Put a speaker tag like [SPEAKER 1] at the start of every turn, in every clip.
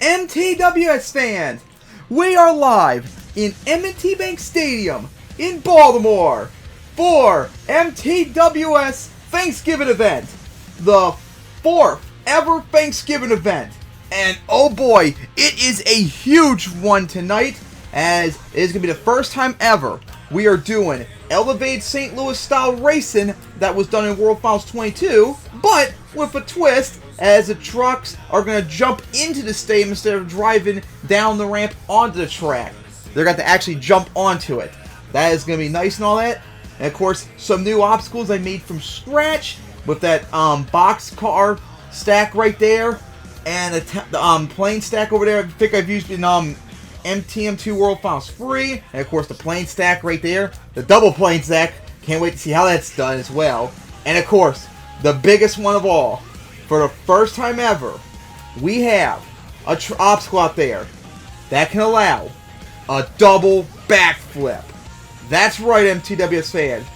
[SPEAKER 1] MTWS fans, we are live in M&T Bank Stadium in Baltimore for MTWS Thanksgiving event, the 4th ever Thanksgiving event. And oh boy, it is a huge one tonight, as it is going to be the first time ever we are doing elevated St. Louis style racing that was done in World Finals 22, but with a twist, as the trucks are going to jump into the stadium instead of driving down the ramp onto the track. They're going to actually jump onto it. That is going to be nice and all that. And of course, some new obstacles I made from scratch with that box car stack right there, and the plane stack over there. I think I've used in MTM2 World Finals 3, and of course the plane stack right there, the double plane stack. Can't wait to see how that's done as well. And of course, the biggest one of all, for the first time ever, we have a obstacle out there that can allow a double backflip. That's right, MTWS fans.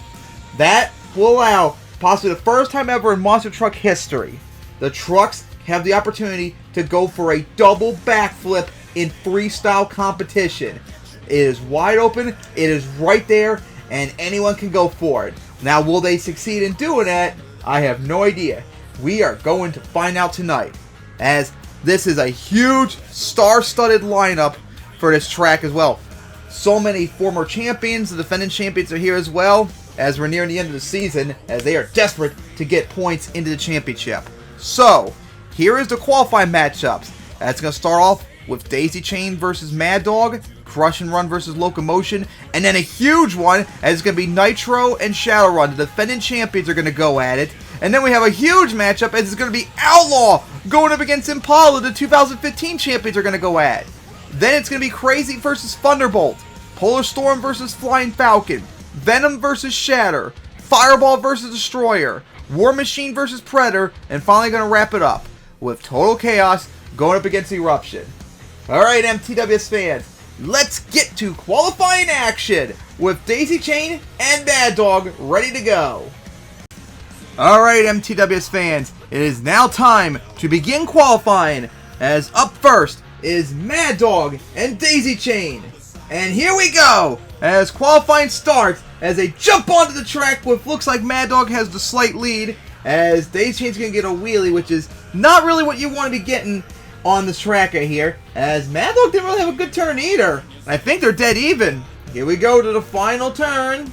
[SPEAKER 1] That will allow, possibly the first time ever in monster truck history, the trucks have the opportunity to go for a double backflip in freestyle competition. It is wide open, it is right there, and anyone can go for it. Now, will they succeed in doing that? I have no idea. We are going to find out tonight, as this is a huge star-studded lineup for this track as well. So many former champions, the defending champions are here as well, as we're nearing the end of the season, as they are desperate to get points into the championship. So, here is the qualifying matchups. That's going to start off with Daisy Chain versus Mad Dog, Crush and Run versus Locomotion, and then a huge one, as it's going to be Nitro and Shadowrun. The defending champions are going to go at it. And then we have a huge matchup, as it's going to be Outlaw going up against Impala. The 2015 champions are going to go at. Then it's going to be Crazy versus Thunderbolt, Polar Storm versus Flying Falcon, Venom versus Shatter, Fireball versus Destroyer, War Machine versus Predator, and finally going to wrap it up with Total Chaos going up against Eruption. Alright, MTWS fans, let's get to qualifying action with Daisy Chain and Mad Dog ready to go. Alright, MTWS fans, it is now time to begin qualifying, as up first is Mad Dog and Daisy Chain. And here we go, as qualifying starts, as they jump onto the track with, looks like Mad Dog has the slight lead, as Daisy Chain's going to get a wheelie, which is not really what you want to be getting on this track right here, as Mad Dog didn't really have a good turn either. I think they're dead even. Here we go to the final turn.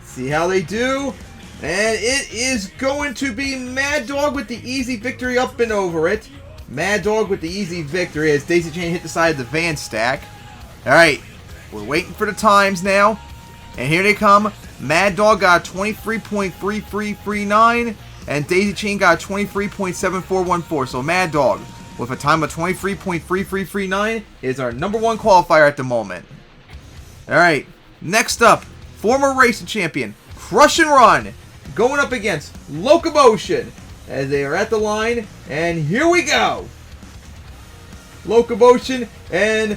[SPEAKER 1] See how they do. And it is going to be Mad Dog with the easy victory up and over it. Mad Dog with the easy victory as Daisy Chain hit the side of the van stack. Alright, we're waiting for the times now. And here they come. Mad Dog got 23.3339 and Daisy Chain got 23.7414. So Mad Dog with a time of 23.3339 is our #1 qualifier at the moment. Alright, next up, former racing champion Crush and Run going up against Locomotion, as they are at the line, and here we go. Locomotion and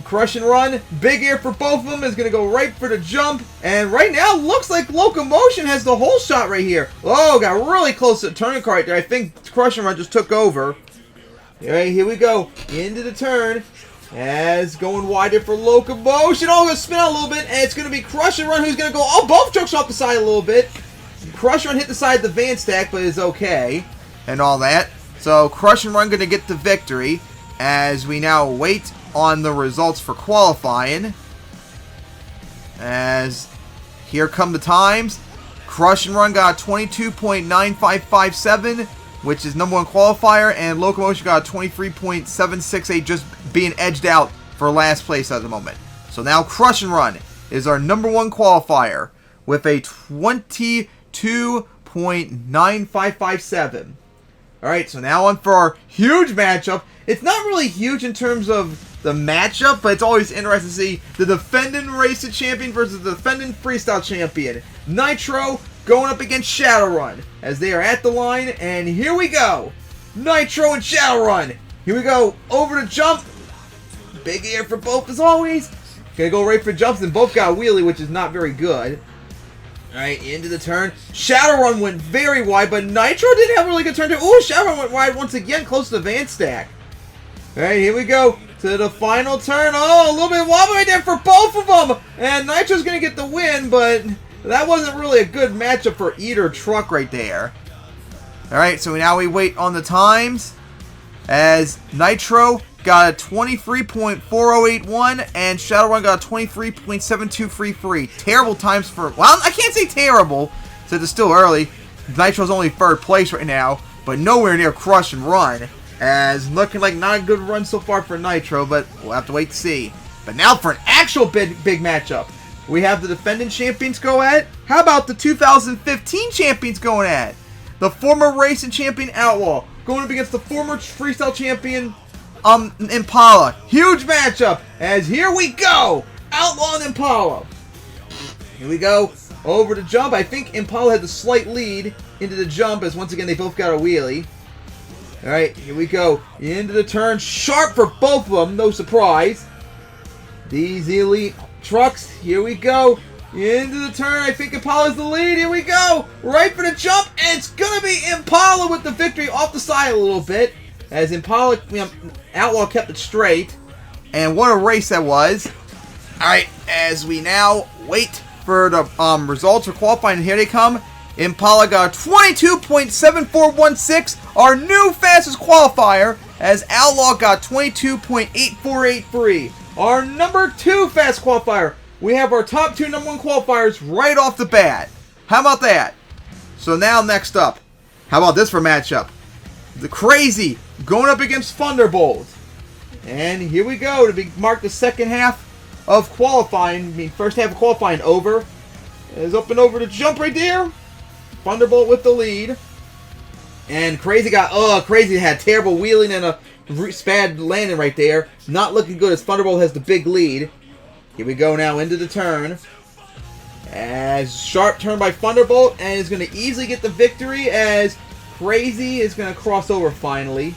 [SPEAKER 1] Crush and Run, big ear for both of them, is going to go right for the jump, and right now looks like Locomotion has the whole shot right here. Oh, got really close to the turning car right there. I think Crush and Run just took over. Alright, here we go, into the turn, as going wider for Locomotion. Oh, going to spin out a little bit, and it's going to be Crush and Run who's going to go, oh, both trucks off the side a little bit. Crush and Run hit the side of the van stack, but is okay, and all that. So Crush and Run going to get the victory, as we now wait on the results for qualifying. As here come the times. Crush and Run got 22.9557, which is #1 qualifier, and Locomotion got 23.768, just being edged out for last place at the moment. So now Crush and Run is our #1 qualifier with a 22.9557. Alright, so now on for our huge matchup. It's not really huge in terms of the matchup, but it's always interesting to see the defending racing champion versus the defending freestyle champion. Nitro going up against Shadowrun, as they are at the line, and here we go. Nitro and Shadowrun. Here we go, over the jump. Big ear for both as always. Gonna go right for jumps, and both got a wheelie, which is not very good. Alright, into the turn. Shadowrun went very wide, but Nitro didn't have a really good turn too. Ooh, Shadowrun went wide once again, close to the van stack. Alright, here we go to the final turn. Oh, a little bit wobbly right there for both of them. And Nitro's going to get the win, but that wasn't really a good matchup for Eater Truck right there. Alright, so now we wait on the times as Nitro got a 23.4081 and Shadowrun got a 23.7233. Terrible times for, well, I can't say terrible since it's still early. Nitro's only third place right now, but nowhere near Crush and Run. As looking like not a good run so far for Nitro, but we'll have to wait to see. But now for an actual big matchup. We have the defending champions go at it. How about the 2015 champions going at it? The former racing champion Outlaw going up against the former freestyle champion Impala. Huge matchup, as here we go. Outlaw and Impala. Here we go. Over the jump. I think Impala had the slight lead into the jump, as once again they both got a wheelie. Alright, here we go. Into the turn. Sharp for both of them. No surprise. These elite trucks. Here we go. Into the turn. I think Impala's the lead. Here we go. Right for the jump. And it's going to be Impala with the victory off the side a little bit. As Impala, Outlaw kept it straight. And what a race that was. Alright, as we now wait for the results for qualifying. Here they come. Impala got 22.7416, our new fastest qualifier, as Outlaw got 22.8483, our number 2 fast qualifier. We have our top 2 number 1 qualifiers right off the bat. How about that? So now next up, how about this for matchup? The Crazy going up against Thunderbolt. And here we go to mark the second half of qualifying. First half of qualifying over. Is up and over to jump right there. Thunderbolt with the lead. And Crazy had terrible wheeling and a bad landing right there. Not looking good as Thunderbolt has the big lead. Here we go now into the turn. As sharp turn by Thunderbolt, and is going to easily get the victory as Crazy is going to cross over finally.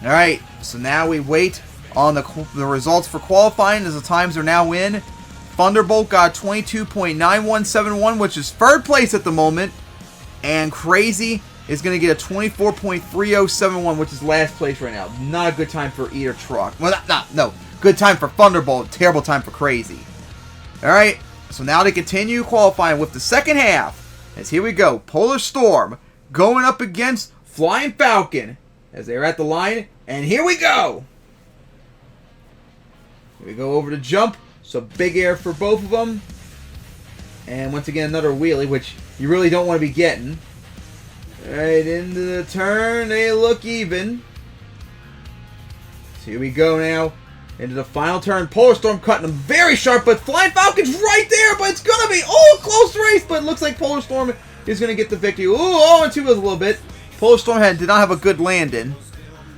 [SPEAKER 1] Alright, so now we wait on the results for qualifying as the times are now in. Thunderbolt got 22.9171, which is third place at the moment. And Crazy is going to get a 24.3071, which is last place right now. Not a good time for Eater Truck. Well, no. Good time for Thunderbolt. Terrible time for Crazy. Alright, so now to continue qualifying with the second half. As here we go. Polar Storm going up against Flying Falcon. As they're at the line. And here we go. Here we go over the jump. So big air for both of them. And once again, another wheelie, which you really don't want to be getting. Right into the turn. They look even. So here we go now. Into the final turn. Polar Storm cutting them very sharp, but Flying Falcon's right there, but it's going to be a close race, but it looks like Polar Storm is going to get the victory. Ooh, oh, and 2 wheels a little bit. Polar Storm did not have a good landing.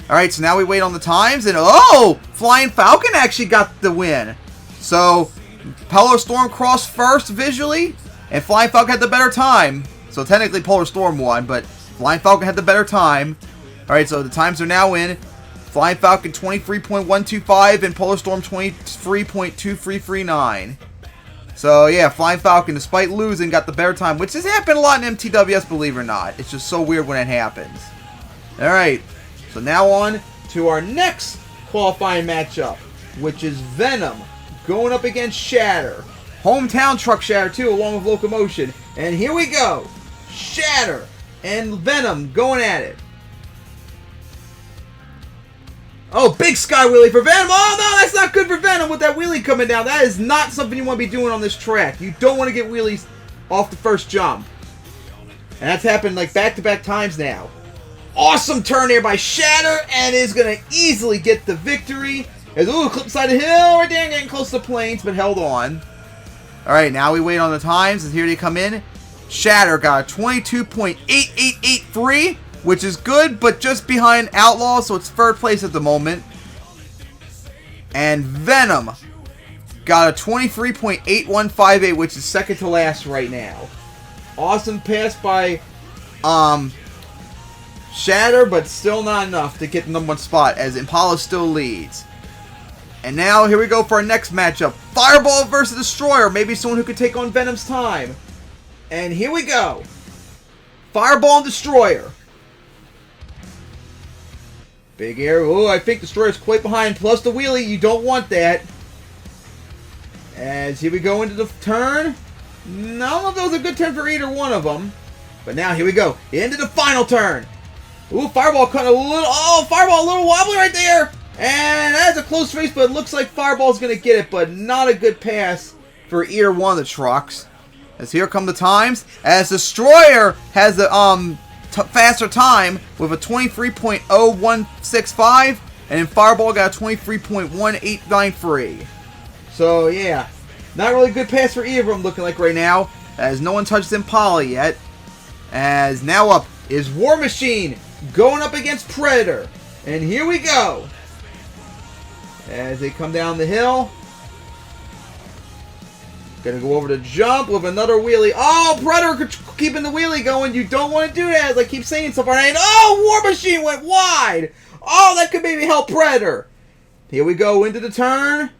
[SPEAKER 1] Alright, so now we wait on the times, and Flying Falcon actually got the win. So, Polar Storm crossed first visually, and Flying Falcon had the better time. So technically Polar Storm won, but Flying Falcon had the better time. Alright, so the times are now in. Flying Falcon 23.125 and Polar Storm 23.2339. So yeah, Flying Falcon, despite losing, got the better time, which has happened a lot in MTWS, believe it or not. It's just so weird when it happens. Alright, so now on to our next qualifying matchup, which is Venom going up against Shatter. Hometown truck Shatter too, along with Locomotion. And here we go. Shatter and Venom going at it. Oh, big sky wheelie for Venom. Oh, no, that's not good for Venom with that wheelie coming down. That is not something you want to be doing on this track. You don't want to get wheelies off the first jump. And that's happened like back-to-back times now. Awesome turn there by Shatter, and is going to easily get the victory. As, ooh, clip side of the hill right there, getting close to the planes, but held on. Alright, now we wait on the times, and here they come in. Shatter got a 22.8883, which is good, but just behind Outlaw, so it's third place at the moment. And Venom got a 23.8158, which is second to last right now. Awesome pass by Shatter, but still not enough to get the number 1 spot, as Impala still leads. And now, here we go for our next matchup. Fireball versus Destroyer. Maybe someone who could take on Venom's time. And here we go. Fireball and Destroyer. Big air. Oh, I think Destroyer's quite behind. Plus the wheelie. You don't want that. As here we go into the turn. No, I don't know if that was a good turn for either one of them. But now here we go. Into the final turn. Ooh, Fireball cut a little. Oh, Fireball a little wobbly right there. And that's a close race, but it looks like Fireball's going to get it. But not a good pass for either one of the trucks. As here come the times. As Destroyer has the faster time with a 23.0165. And then Fireball got a 23.1893. So, yeah. Not really good pass for either of them looking like right now. As no one touched Impala yet. As now up is War Machine going up against Predator. And here we go. As they come down the hill. Gonna go over the jump with another wheelie. Oh, Predator keeping the wheelie going. You don't want to do that, as I keep saying so far. And oh, War Machine went wide. Oh, that could maybe help Predator. Here we go into the turn.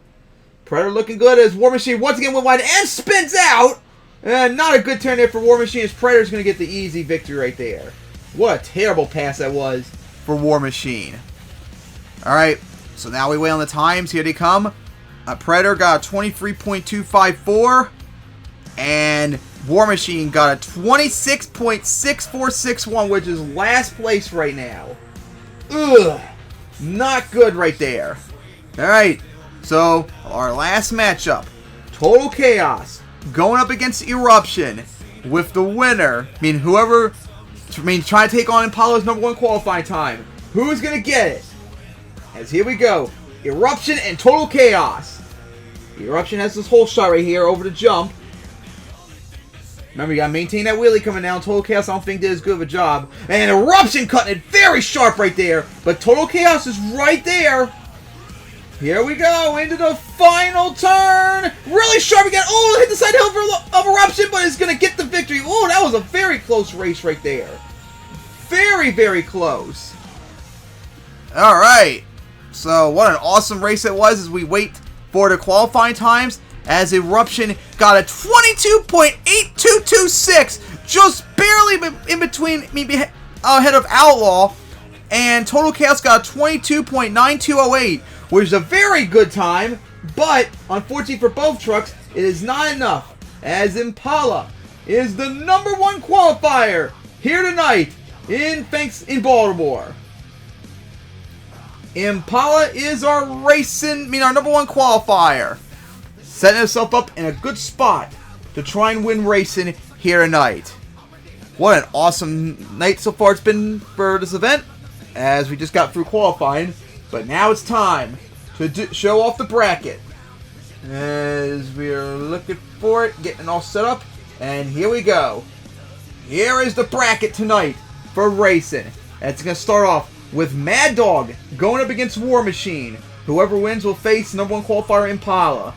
[SPEAKER 1] Predator looking good as War Machine once again went wide and spins out. Not a good turn there for War Machine, as Predator's going to get the easy victory right there. What a terrible pass that was for War Machine. Alright, so now we wait on the times. Here they come. Predator got a 23.254. And War Machine got a 26.6461, which is last place right now. Ugh. Not good right there. Alright, so our last matchup. Total Chaos going up against Eruption, with the winner, trying to take on Impala's #1 qualifying time. Who's going to get it? As here we go. Eruption and Total Chaos. Eruption has this whole shot right here over the jump. Remember, you got to maintain that wheelie coming down. Total Chaos, I don't think did as good of a job. And Eruption cutting it very sharp right there. But Total Chaos is right there. Here we go, into the final turn. Really sharp again. Oh, hit the side hill of Eruption, but it's going to get the victory. Oh, that was a very close race right there. Very, very close. All right. So, what an awesome race it was as we wait for the qualifying times. As Eruption got a 22.8226. Just barely in between, ahead of Outlaw. And Total Chaos got a 22.9208. Which is a very good time, but unfortunately for both trucks, it is not enough, as Impala is the #1 qualifier here tonight in Baltimore. Impala is our our #1 qualifier, setting himself up in a good spot to try and win racing here tonight. What an awesome night so far it's been for this event, as we just got through qualifying. But now it's time to show off the bracket. As we are looking for it, getting it all set up. And here we go. Here is the bracket tonight for racing. And it's going to start off with Mad Dog going up against War Machine. Whoever wins will face #1 qualifier Impala.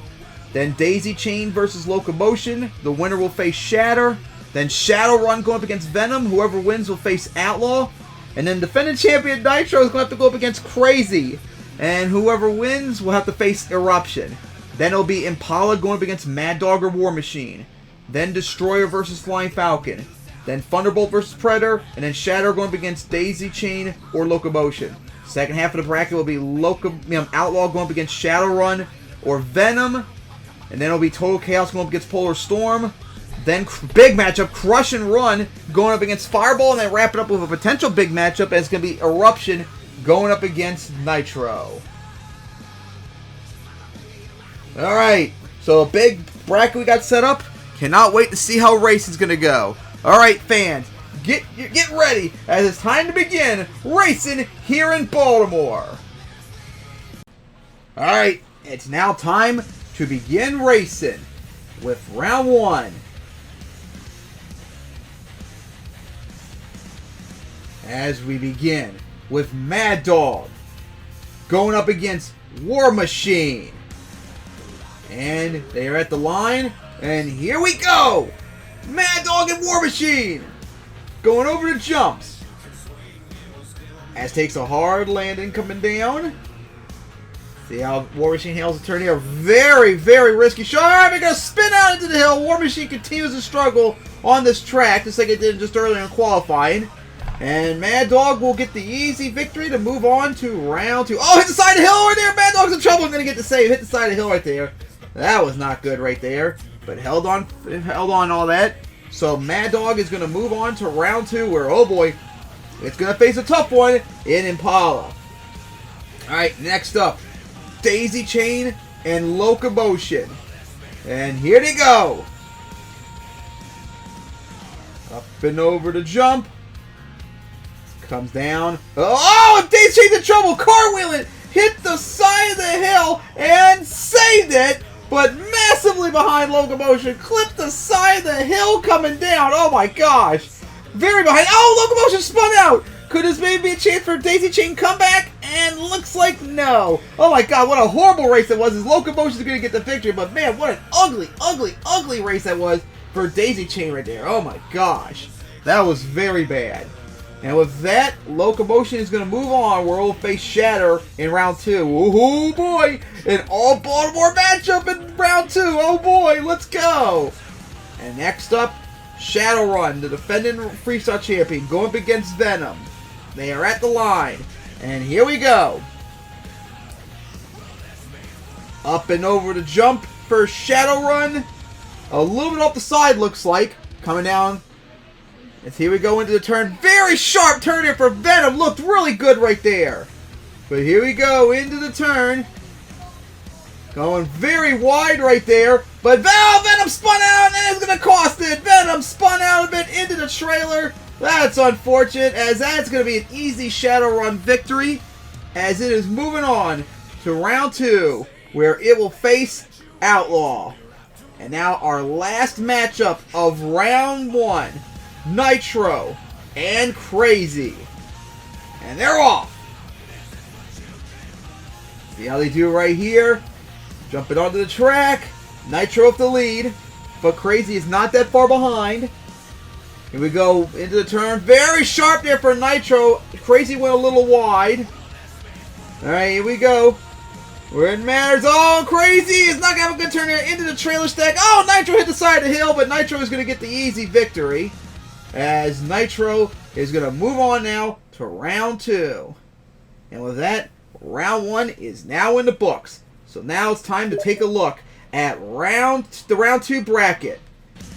[SPEAKER 1] Then Daisy Chain versus Locomotion. The winner will face Shatter. Then Shadowrun going up against Venom. Whoever wins will face Outlaw. And then defending champion Nitro is going to have to go up against Crazy. And whoever wins will have to face Eruption. Then it'll be Impala going up against Mad Dog or War Machine. Then Destroyer versus Flying Falcon. Then Thunderbolt versus Predator. And then Shadow going up against Daisy Chain or Locomotion. Second half of the bracket will be Outlaw going up against Shadowrun or Venom. And then it'll be Total Chaos going up against Polar Storm. Then big matchup, Crush and Run going up against Fireball, and then wrap it up with a potential big matchup, and it's going to be Eruption going up against Nitro. Alright, so a big bracket we got set up. Cannot wait to see how racing's going to go. Alright, fans, get ready, as it's time to begin racing here in Baltimore. Alright, it's now time to begin racing with round 1. As we begin with Mad Dog going up against War Machine. And they are at the line. And here we go. Mad Dog and War Machine going over the jumps. As takes a hard landing coming down. See how War Machine handles the turn here. Very, very risky shot. Alright, we're going to spin out into the hill. War Machine continues to struggle on this track, just like it did just earlier in qualifying. And Mad Dog will get the easy victory to move on to round 2. Oh, hit the side of the hill right there. Mad Dog's in trouble. I'm going to get the save. Hit the side of the hill right there. That was not good right there. But held on all that. So Mad Dog is going to move on to round 2 where, oh boy, it's going to face a tough one in Impala. Alright, next up, Daisy Chain and Locomotion. And here they go. Up and over the jump. Comes down. Oh, Daisy Chain's in trouble. Cartwheeling. Hit the side of the hill and saved it. But massively behind Locomotion. Clipped the side of the hill coming down. Oh my gosh. Very behind. Oh, Locomotion spun out. Could this maybe be a chance for Daisy Chain comeback? And looks like no. Oh my god, what a horrible race that was. His Locomotion is going to get the victory. But man, what an ugly, ugly, ugly race that was for Daisy Chain right there. Oh my gosh. That was very bad. And with that, Locomotion is going to move on where we'll face Shatter in round 2. Oh boy! An all Baltimore matchup in round 2. Oh boy, let's go! And next up, Shadowrun, the defending Freestyle champion, going up against Venom. They are at the line. And here we go. Up and over the jump for Shadowrun. A little bit off the side, looks like. Coming down. As here we go into the turn. Very sharp turn here for Venom. Looked really good right there. But here we go into the turn. Going very wide right there. But Venom spun out and it's going to cost it. Venom spun out a bit into the trailer. That's unfortunate, as that's going to be an easy Shadowrun victory. As it is moving on to round 2, where it will face Outlaw. And now our last matchup of round 1. Nitro and Crazy. And they're off. See how they do right here. Jumping onto the track. Nitro with the lead. But Crazy is not that far behind. Here we go into the turn. Very sharp there for Nitro. Crazy went a little wide. Alright, here we go. Where it matters. Oh, Crazy is not going to have a good turn here into the trailer stack. Oh, Nitro hit the side of the hill, but Nitro is going to get the easy victory. As Nitro is going to move on now to round 2. And with that, round 1 is now in the books. So now it's time to take a look at the round 2 bracket.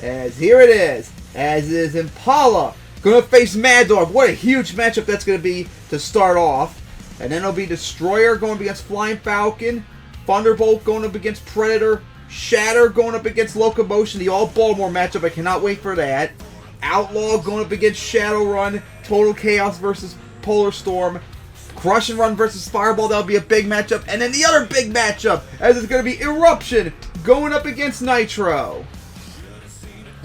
[SPEAKER 1] As here it is. As is Impala going to face Mad Dog. What a huge matchup that's going to be to start off. And then it'll be Destroyer going up against Flying Falcon. Thunderbolt going up against Predator. Shatter going up against Locomotion. The all Baltimore matchup. I cannot wait for that. Outlaw going up against Shadowrun. Total Chaos versus Polar Storm. Crush and Run versus Fireball. That'll be a big matchup. And then the other big matchup, as it's going to be Eruption going up against Nitro.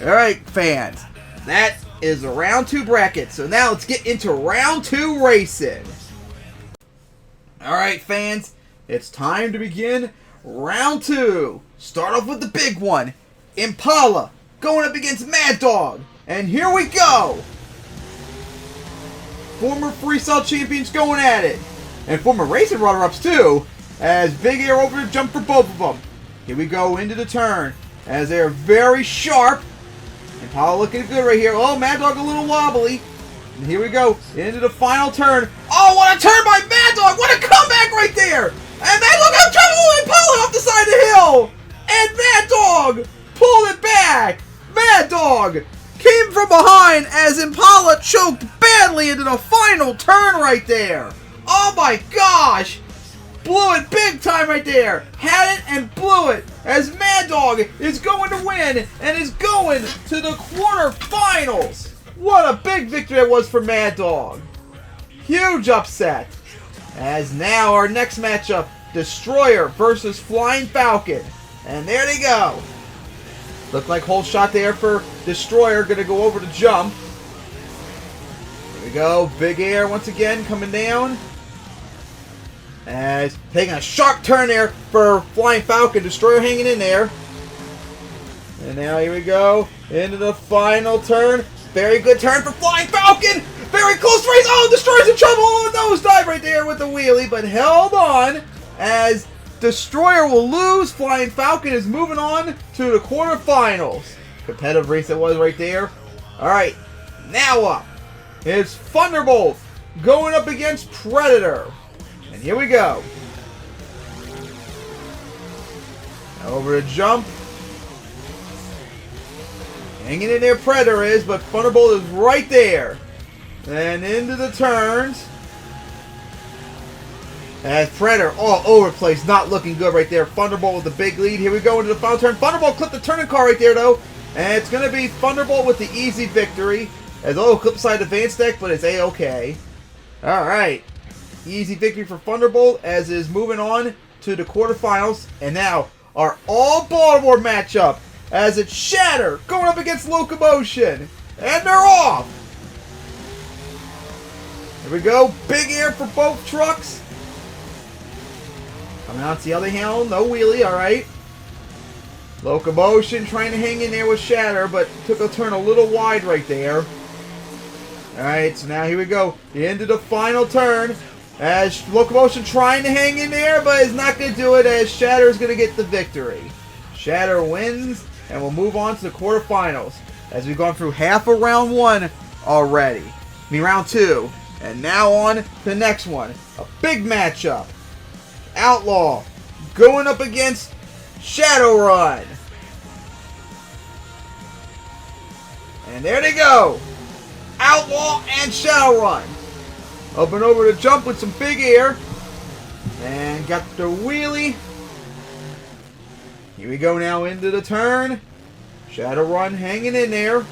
[SPEAKER 1] Alright, fans. That is the round 2 bracket. So now let's get into round 2 racing. Alright, fans. It's time to begin round 2. Start off with the big one. Impala going up against Mad Dog. And here we go! Former Freestyle champions going at it. And former racing runner-ups too. As big air over the jump for both of them. Here we go into the turn. As they're very sharp. Impala looking good right here. Oh, Mad Dog a little wobbly. And here we go into the final turn. Oh, what a turn by Mad Dog! What a comeback right there! And Mad Dog got trouble! Impala off the side of the hill! And Mad Dog pulled it back! Mad Dog came from behind as Impala choked badly into the final turn right there. Oh my gosh! Blew it big time right there. Had it and blew it as Mad Dog is going to win and is going to the quarterfinals. What a big victory it was for Mad Dog. Huge upset. As now our next matchup, Destroyer versus Flying Falcon. And there they go. Looked like whole shot there for Destroyer. Going to go over the jump. Here we go. Big air once again coming down. As taking a sharp turn there for Flying Falcon. Destroyer hanging in there. And now here we go. Into the final turn. Very good turn for Flying Falcon. Very close race. Oh, Destroyer's in trouble. Nosedive right there with the wheelie. But held on as Destroyer will lose. Flying Falcon is moving on to the quarterfinals. Competitive race it was right there. Alright, now up. is Thunderbolt going up against Predator. And here we go. Now over to jump. Hanging in there, Predator is, but Thunderbolt is right there. And into the turns. As Predator all over the place, not looking good right there. Thunderbolt with the big lead. Here we go into the final turn. Thunderbolt clipped the turning car right there, though. And it's going to be Thunderbolt with the easy victory. As clip side advanced deck, but it's A-okay. Alright. Easy victory for Thunderbolt as is moving on to the quarterfinals. And now our all-Baltimore matchup as it's Shatter going up against Locomotion. And they're off. Here we go. Big air for both trucks. Coming out to the other handle. No wheelie. Alright. Locomotion trying to hang in there with Shatter, but took a turn a little wide right there. Alright, so now here we go. The end of the final turn. As Locomotion trying to hang in there, but is not going to do it as Shatter is going to get the victory. Shatter wins, and we'll move on to the quarterfinals. As we've gone through half of round one already. I mean round two. And now on to the next one. A big matchup. Outlaw going up against Shadowrun. And there they go. Outlaw and Shadowrun. Up and over to jump with some big air. And got the wheelie. Here we go now into the turn. Shadowrun hanging in there.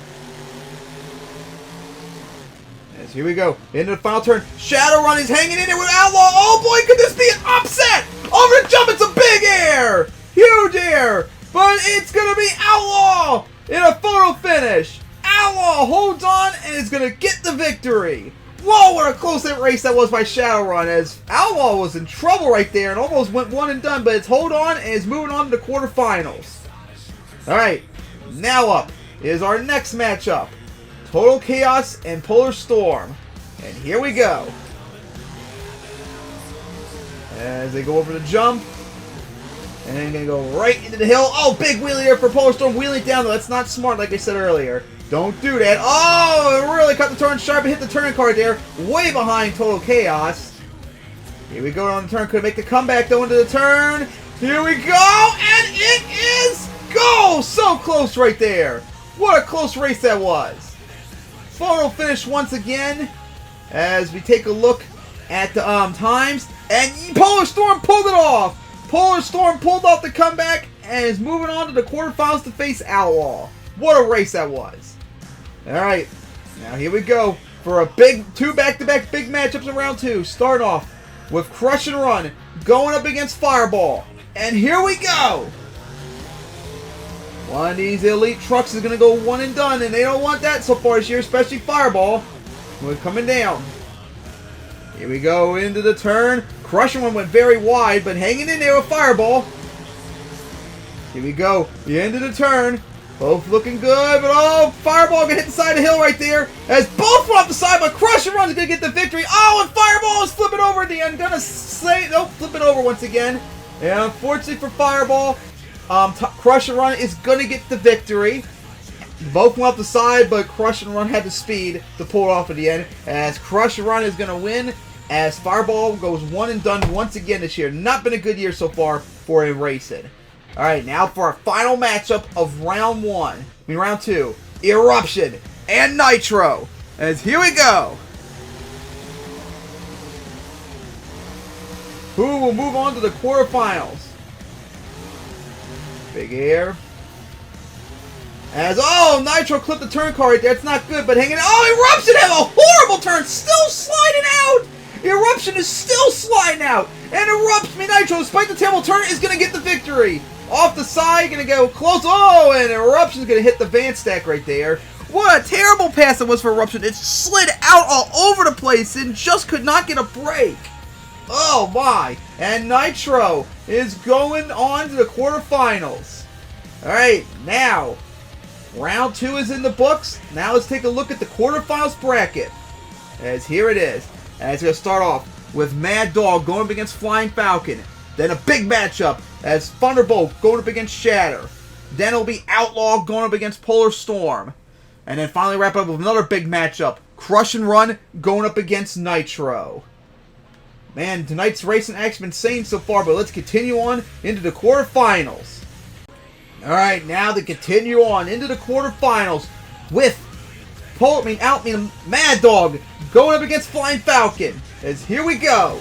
[SPEAKER 1] As here we go. Into the final turn. Shadowrun is hanging in there with Outlaw. Oh boy, could this be an upset? Over the jump, it's a big air. Huge air. But it's going to be Outlaw in a photo finish. Outlaw holds on and is going to get the victory. Whoa, what a close race that was by Shadowrun, as Outlaw was in trouble right there and almost went one and done, but it's hold on and is moving on to the quarterfinals. Alright, now up is our next matchup. Total Chaos and Polar Storm. And here we go. As they go over the jump. And then going to go right into the hill. Oh, big wheelie there for Polar Storm. Wheelie down, though. That's not smart, like I said earlier. Don't do that. Oh, it really cut the turn sharp and hit the turning card there. Way behind Total Chaos. Here we go on the turn. Could make the comeback, though, into the turn. Here we go. And it is go. So close right there. What a close race that was. Photo finish once again. As we take a look at the times. And Polar Storm pulled it off. Polar Storm pulled off the comeback and is moving on to the quarterfinals to face Outlaw. What a race that was. Alright, now here we go for a two back-to-back big matchups in round two. Start off with Crush and Run going up against Fireball. And here we go. One of these elite trucks is going to go one and done, and they don't want that so far this year, especially Fireball. We're coming down. Here we go into the turn. Crush and Run went very wide, but hanging in there with Fireball. Here we go. The end of the turn. Both looking good, but oh, Fireball gonna hit the side of the hill right there. As both went off the side, but Crush and Run is gonna get the victory. Oh, and Fireball is flipping over at the end. Gonna say, nope, flip it over once again. And unfortunately for Fireball, Crush and Run is gonna get the victory. Both went off the side, but Crush and Run had the speed to pull it off at the end. As Crush and Run is gonna win, as Fireball goes one and done once again this year. Not been a good year so far for him racing. Alright, now for our final matchup of round two. Eruption and Nitro. As here we go. Who will move on to the quarterfinals? Big air. As, oh, Nitro clipped the turn car right there. It's not good, but hanging. Oh, Eruption had a horrible turn. Still sliding out. Eruption is still sliding out. And Nitro, despite the terrible turn, is going to get the victory. Off the side, going to go close. Oh, and Eruption's going to hit the van stack right there. What a terrible pass it was for Eruption. It slid out all over the place and just could not get a break. Oh, my. And Nitro is going on to the quarterfinals. All right, now, round two is in the books. Now let's take a look at the quarterfinals bracket. As here it is. And it's going to start off with Mad Dog going up against Flying Falcon. Then a big matchup as Thunderbolt going up against Shatter. Then it'll be Outlaw going up against Polar Storm. And then finally wrap up with another big matchup. Crush and Run going up against Nitro. Man, tonight's racing action been insane so far, but let's continue on into the quarterfinals. Alright, now to continue on into the quarterfinals with Mad Dog going up against Flying Falcon. As here we go.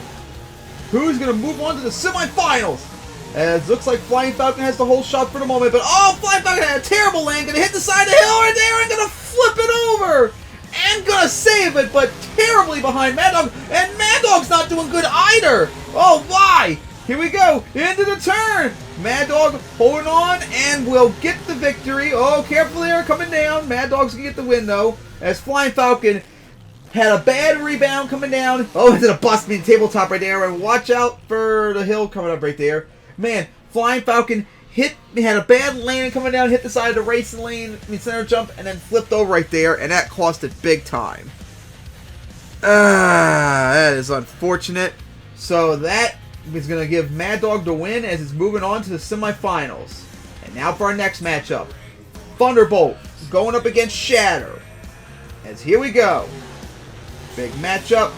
[SPEAKER 1] Who's going to move on to the semifinals? As looks like Flying Falcon has the whole shot for the moment, but oh, Flying Falcon had a terrible land, going to hit the side of the hill right there and going to flip it over. And going to save it, but terribly behind Mad Dog, and Mad Dog's not doing good either. Oh, why? Here we go, into the turn. Mad Dog holding on and will get the victory. Oh, careful there, coming down. Mad Dog's going to get the win, though, as Flying Falcon had a bad rebound coming down. Oh, into the bust me tabletop right there, and watch out for the hill coming up right there. Man, Flying Falcon had a bad landing coming down, hit the side of the racing lane, center jump, and then flipped over right there, and that cost it big time. That is unfortunate. So that is going to give Mad Dog the win as it's moving on to the semifinals. And now for our next matchup. Thunderbolt going up against Shatter. As here we go. Big matchup.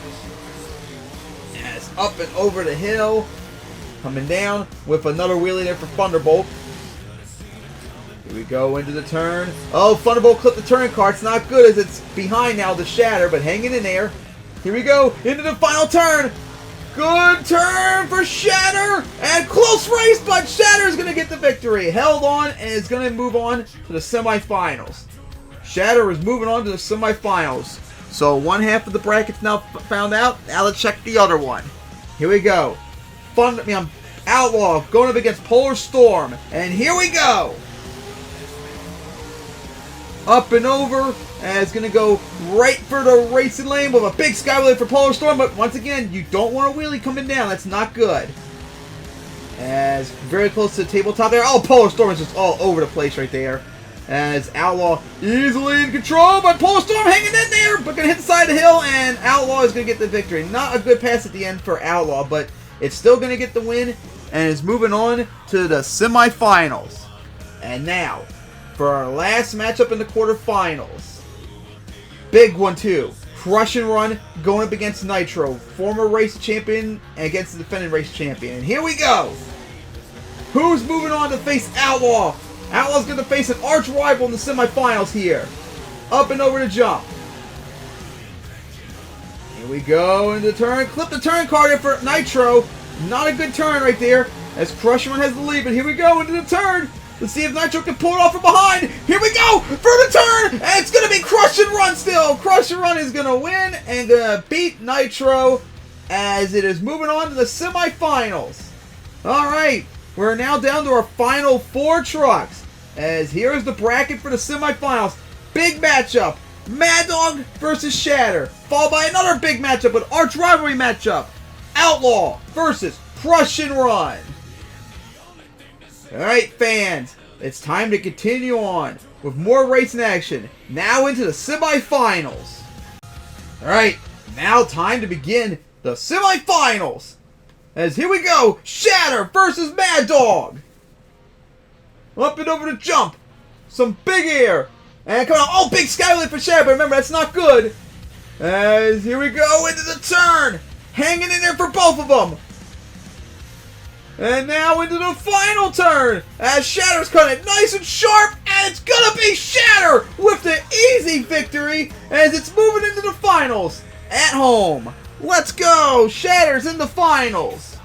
[SPEAKER 1] As up and over the hill. Coming down with another wheelie there for Thunderbolt. Here we go into the turn. Oh, Thunderbolt clipped the turn car. It's not good as it's behind now the Shatter, but hanging in there. Here we go into the final turn. Good turn for Shatter. And close race, but Shatter is going to get the victory. Held on and is going to move on to the semifinals. Shatter is moving on to the semifinals. So one half of the bracket's now found out. Now let's check the other one. Here we go. Outlaw going up against Polar Storm. And here we go. Up and over. And it's going to go right for the racing lane with a big skyway for Polar Storm. But once again, you don't want a wheelie coming down. That's not good. As very close to the tabletop there. Oh, Polar Storm is just all over the place right there. As Outlaw easily in control, but Polar Storm hanging in there, but going to hit the side of the hill, and Outlaw is going to get the victory. Not a good pass at the end for Outlaw, but it's still going to get the win, and is moving on to the semifinals. And now, for our last matchup in the quarterfinals. Big one, too. Crush and Run going up against Nitro, former race champion against the defending race champion. And here we go. Who's moving on to face Outlaw? Outlaw's going to face an arch rival in the semifinals here. Up and over the jump. Here we go into the turn. Clip the turn card here for Nitro. Not a good turn right there as Crush and Run has the lead. But here we go into the turn. Let's see if Nitro can pull it off from behind. Here we go for the turn. And it's going to be Crush and Run still. Crush and Run is going to win and going to beat Nitro as it is moving on to the semifinals. All right. We're now down to our final 4 trucks. As here is the bracket for the semifinals. Big matchup. Mad Dog versus Shatter. Followed by another big matchup, an arch rivalry matchup. Outlaw versus Crush and Run. Alright, fans. It's time to continue on with more racing action. Now into the semifinals. Alright, now time to begin the semifinals. As here we go, Shatter versus Mad Dog. Up and over the jump. Some big air. And coming on, oh, big skyway for Shatter, but remember, that's not good. As here we go into the turn. Hanging in there for both of them. And now into the final turn. As Shatter's cutting it nice and sharp. And it's going to be Shatter with the easy victory as it's moving into the finals at home. Let's go! Shatter's in the finals!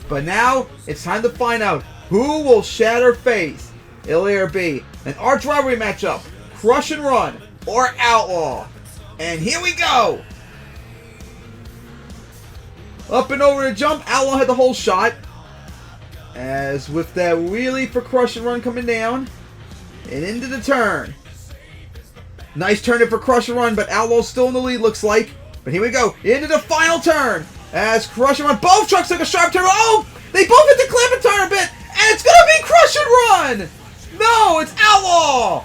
[SPEAKER 1] But now, it's time to find out who will Shatter face. It'll either be an arch rivalry matchup, Crush and Run, or Outlaw. And here we go! Up and over the jump, Outlaw had the whole shot. As with that wheelie for Crush and Run coming down. And into the turn. Nice turn in for Crush and Run, but Outlaw's still in the lead, looks like. But here we go, into the final turn. As Crush and Run, both trucks took a sharp turn. Oh, they both hit the clamp and turn a bit. And it's going to be Crush and Run. No, it's Outlaw.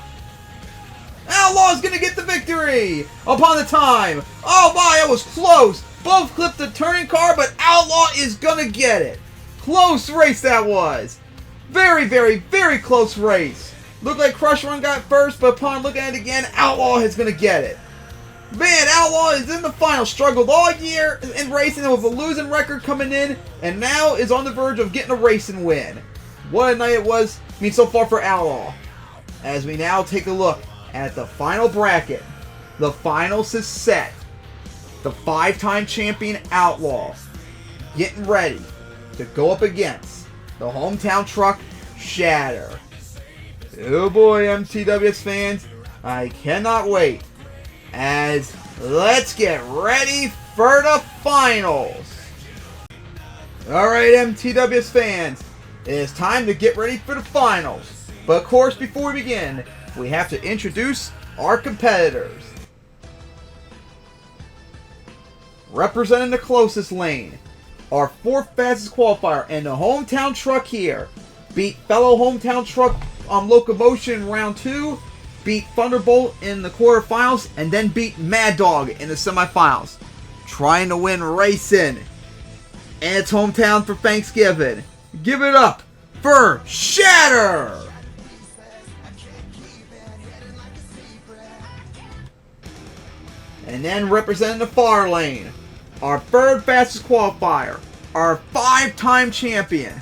[SPEAKER 1] Outlaw's going to get the victory upon the time. Oh my, that was close. Both clipped the turning car, but Outlaw is going to get it. Close race that was. Very, very, very close race. Looked like Crush and Run got first, but upon looking at it again, Outlaw is going to get it. Man, Outlaw is in the final. Struggled all year in racing with a losing record coming in, and now is on the verge of getting a racing win. What a night it was, so far for Outlaw. As we now take a look at the final bracket, the finals is set. The 5-time champion Outlaw getting ready to go up against the hometown truck Shatter. Oh boy, MTWS fans, I cannot wait. As let's get ready for the finals. Alright, MTWS fans, it is time to get ready for the finals. But of course, before we begin, we have to introduce our competitors. Representing the closest lane, our 4th fastest qualifier and the hometown truck here. Beat fellow hometown truck Locomotion in round 2. Beat Thunderbolt in the quarterfinals, and then beat Mad Dog in the semifinals. Trying to win racing and its hometown for Thanksgiving. Give it up for Shatter! And then representing the far lane, our 3rd fastest qualifier, our 5-time champion.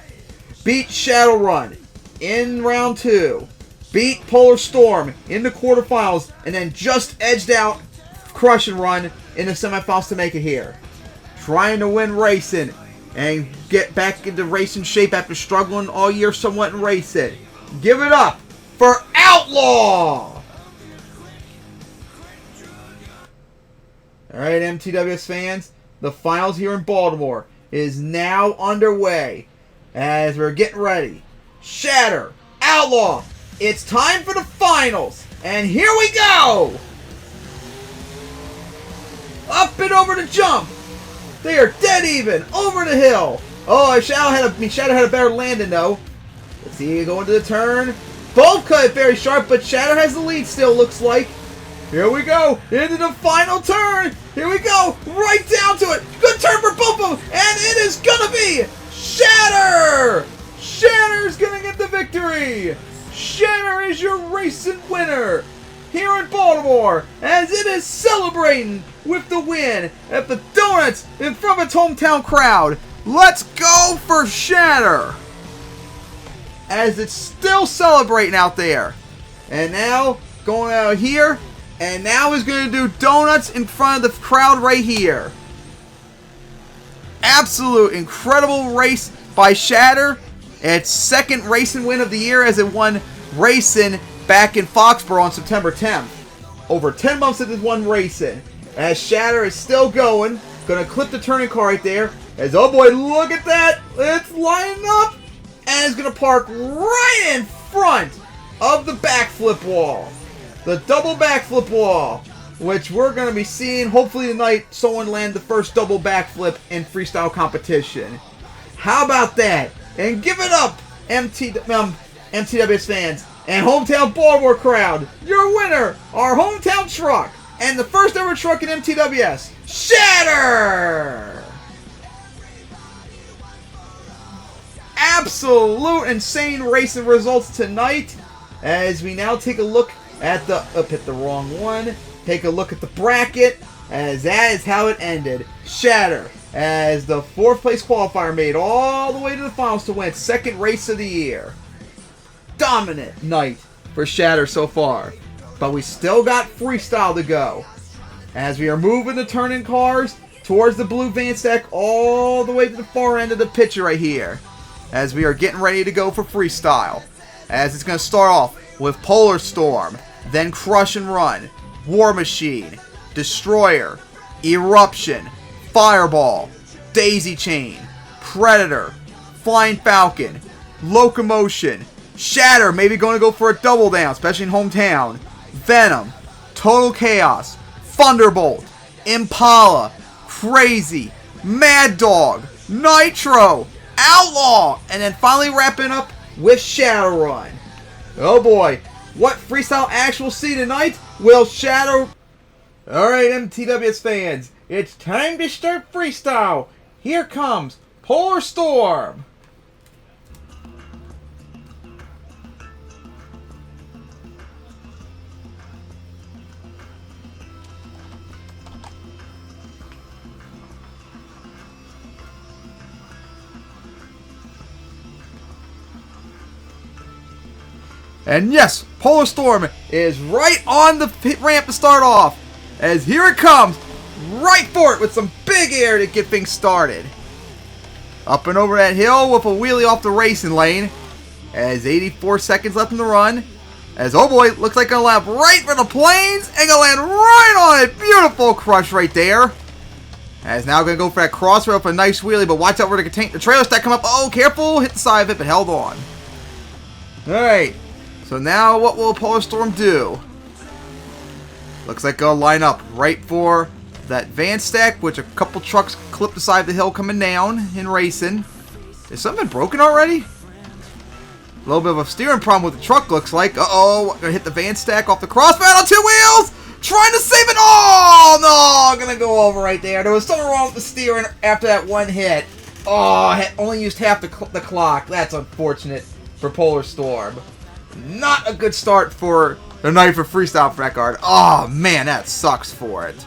[SPEAKER 1] Beat Shadowrun in round 2. Beat Polar Storm in the quarterfinals, and then just edged out Crush and Run in the semifinals to make it here. Trying to win racing and get back into racing shape after struggling all year somewhat in racing. Give it up for Outlaw! Alright, MTWS fans, the finals here in Baltimore is now underway as we're getting ready. Shatter, Outlaw, it's time for the finals, and here we go! Up and over the jump. They are dead even, over the hill. Oh, Shadow had a better landing though. Let's see, go into the turn. Both cut it very sharp, but Shadow has the lead still, looks like. Here we go, into the final turn. Here we go, right down to it. Good turn for both of them, and it is gonna be Shatter! Shatter's gonna get the victory! Shatter is your racing winner here in Baltimore, as it is celebrating with the win at the Donuts in front of its hometown crowd. Let's go for Shatter! As it's still celebrating out there. And now, going out here, and now he's going to do donuts in front of the crowd right here. Absolute incredible race by Shatter. Its 2nd racing win of the year, as it won racing back in Foxborough on September 10th. Over 10 months it has won racing. As Shatter is still going. Going to clip the turning car right there. As, oh boy, look at that. It's lining up. And it's going to park right in front of the backflip wall. The double backflip wall. Which we're going to be seeing hopefully tonight. Someone land the first double backflip in freestyle competition. How about that? And give it up, MTWS fans and hometown Baltimore crowd. Your winner, our hometown truck, and the first ever truck in MTWS, Shatter! Absolute insane racing results tonight. As we now take a look at the, hit the wrong one. Take a look at the bracket, as that is how it ended. Shatter, as the 4th place qualifier, made all the way to the finals to win its 2nd race of the year. Dominant night for Shatter so far. But we still got freestyle to go. As we are moving the turning cars towards the blue van stack all the way to the far end of the picture right here. As we are getting ready to go for freestyle. As it's going to start off with Polar Storm, then Crush and Run, War Machine, Destroyer, Eruption, Fireball, Daisy Chain, Predator, Flying Falcon, Locomotion, Shatter, maybe going to go for a double down, especially in hometown, Venom, Total Chaos, Thunderbolt, Impala, Crazy, Mad Dog, Nitro, Outlaw, and then finally wrapping up with Shadowrun. Oh boy, what freestyle action we'll see tonight? Will Shadow... Alright, MTWS fans, it's time to start freestyle. Here comes Polar Storm. And yes, Polar Storm is right on the pit ramp to start off. As here it comes, right for it with some big air to get things started. Up and over that hill with a wheelie off the racing lane. As 84 seconds left in the run. As, oh boy, looks like gonna land right for the planes and gonna land right on it. Beautiful crush right there. As now gonna go for that crossrail for a nice wheelie, but watch out for the trailer stack come up. Oh, careful, hit the side of it, but held on. Alright, so now what will Polar Storm do? Looks like gonna line up right for that van stack, which a couple trucks clip the side of the hill coming down in racing. Is something broken already? A little bit of a steering problem with the truck, looks like. Uh-oh, gonna hit the van stack off the crossbar on 2 wheels! Trying to save it! Oh, no! Gonna go over right there. There was something wrong with the steering after that one hit. Oh, only used half the clock. That's unfortunate for Polar Storm. Not a good start for the night for Freestyle record. Oh, man, that sucks for it.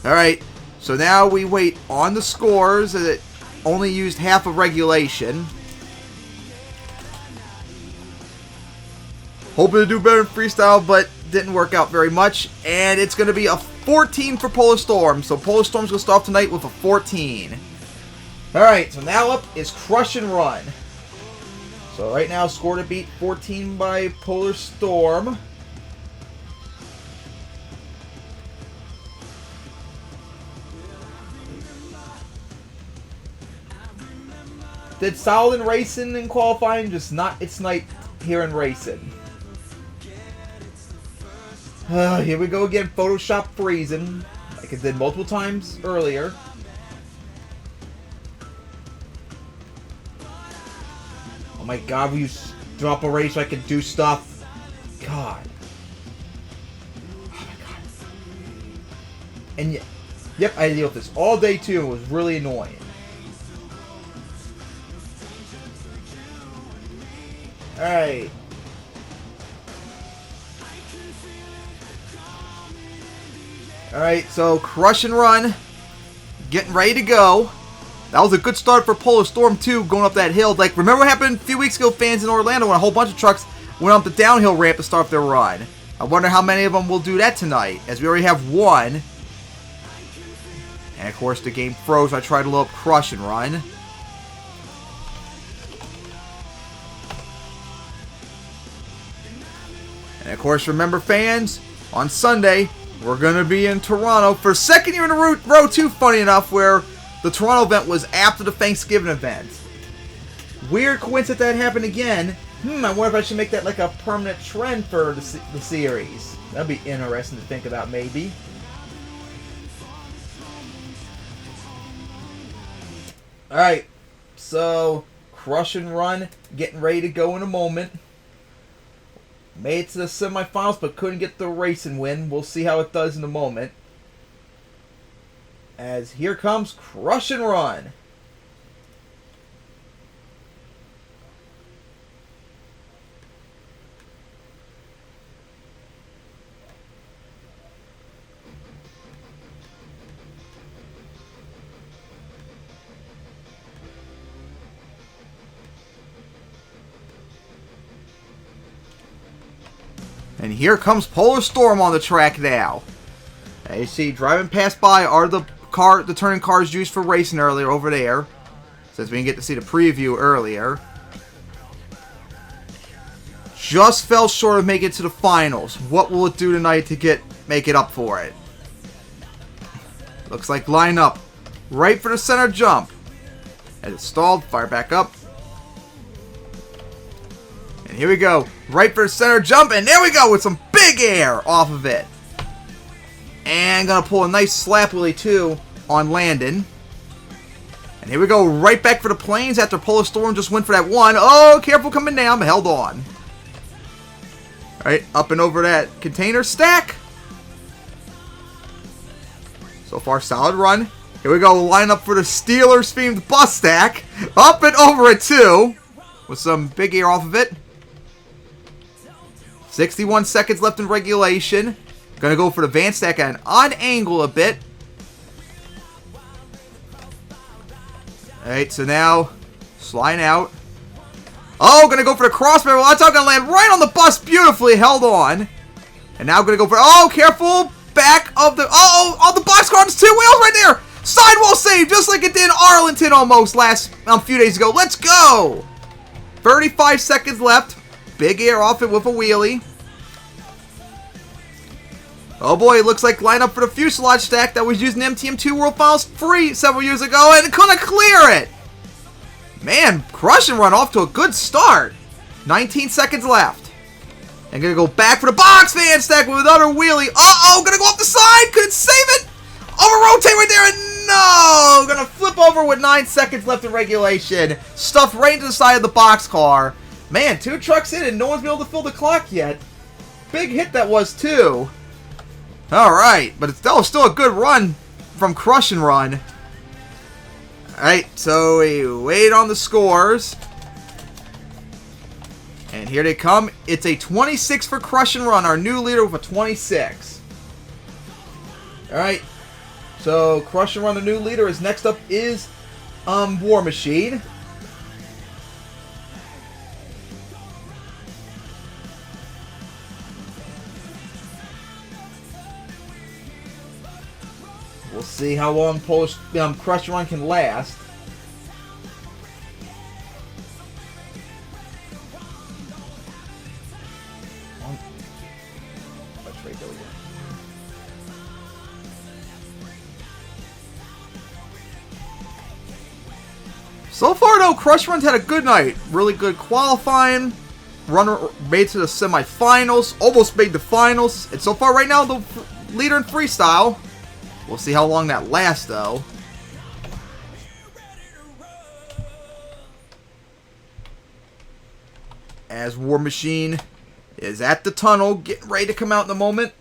[SPEAKER 1] Alright, so now we wait on the scores as it only used half of regulation. Hoping to do better in Freestyle, but didn't work out very much. And it's going to be a 14 for Polar Storm. So Polar Storm's going to start off tonight with a 14. Alright, so now up is Crush and Run. So right now, score to beat 14 by Polar Storm. Did solid in racing and qualifying, just not its night here in racing. Here we go again, Photoshop freezing, like it did multiple times earlier. Oh my god, will you drop a race so I can do stuff? God. Oh my god. And yep, I had to deal with this all day too. It was really annoying. Alright. Alright, so Crush and Run. Getting ready to go. That was a good start for Polar Storm too, going up that hill. Like, remember what happened a few weeks ago, fans, in Orlando, when a whole bunch of trucks went up the downhill ramp to start their run. I wonder how many of them will do that tonight, as we already have one. And of course the game froze, so I tried to load up Crush and Run. And of course, remember fans, on Sunday, we're going to be in Toronto for second year in a row too, funny enough, where the Toronto event was after the Thanksgiving event. Weird coincidence that happened again. I wonder if I should make that like a permanent trend for the series. That'd be interesting to think about, maybe. Alright, so Crush and Run, getting ready to go in a moment. Made it to the semifinals, but couldn't get the racing win. We'll see how it does in a moment. As here comes Crush and Run. And here comes Polar Storm on the track now. As you see, driving past by are the turning cars used for racing earlier over there. Since we didn't get to see the preview earlier. Just fell short of making it to the finals. What will it do tonight to make it up for it? Looks like line up right for the center jump. As it stalled, fire back up. And here we go. Right for the center jump, and there we go with some big air off of it. And gonna pull a nice slap wheelie too on landing. And here we go, right back for the planes after Polar Storm just went for that one. Oh, careful coming down, but held on. Alright, up and over that container stack. So far, solid run. Here we go, line up for the Steelers-themed bus stack. Up and over it too, with some big air off of it. 61 seconds left in regulation. Gonna go for the van stack and on angle a bit. Alright, so now sliding out. Oh, gonna go for the crossbar. Well, that's all gonna land right on the bus. Beautifully held on. And now gonna go for, oh, careful. Back of the, oh, the boxcar on 2 wheels right there. Sidewall save, just like it did in Arlington almost last, a few days ago. Let's go. 35 seconds left. Big air off it with a wheelie. Oh boy, it looks like line up for the fuselage stack that was used in MTM2 World Finals free several years ago, and gonna clear it. Man, crush and run off to a good start. 19 seconds left. And gonna go back for the box fan stack with another wheelie. Uh-oh, gonna go off the side. Couldn't save it. Over rotate right there, and no! Gonna flip over with 9 seconds left in regulation. Stuffed right into the side of the boxcar. Man, 2 trucks in and no one's been able to fill the clock yet. Big hit that was, too. Alright, but it's still a good run from Crush and Run. Alright, so we wait on the scores. And here they come. It's a 26 for Crush and Run, our new leader with a 26. Alright, so Crush and Run, the new leader, is next up is War Machine. We'll see how long Crush and Run can last. So far, though, Crush Run's had a good night. Really good qualifying. Runner made to the semifinals. Almost made the finals. And so far, right now, the leader in freestyle. We'll see how long that lasts, though. As War Machine is at the tunnel, getting ready to come out in a moment.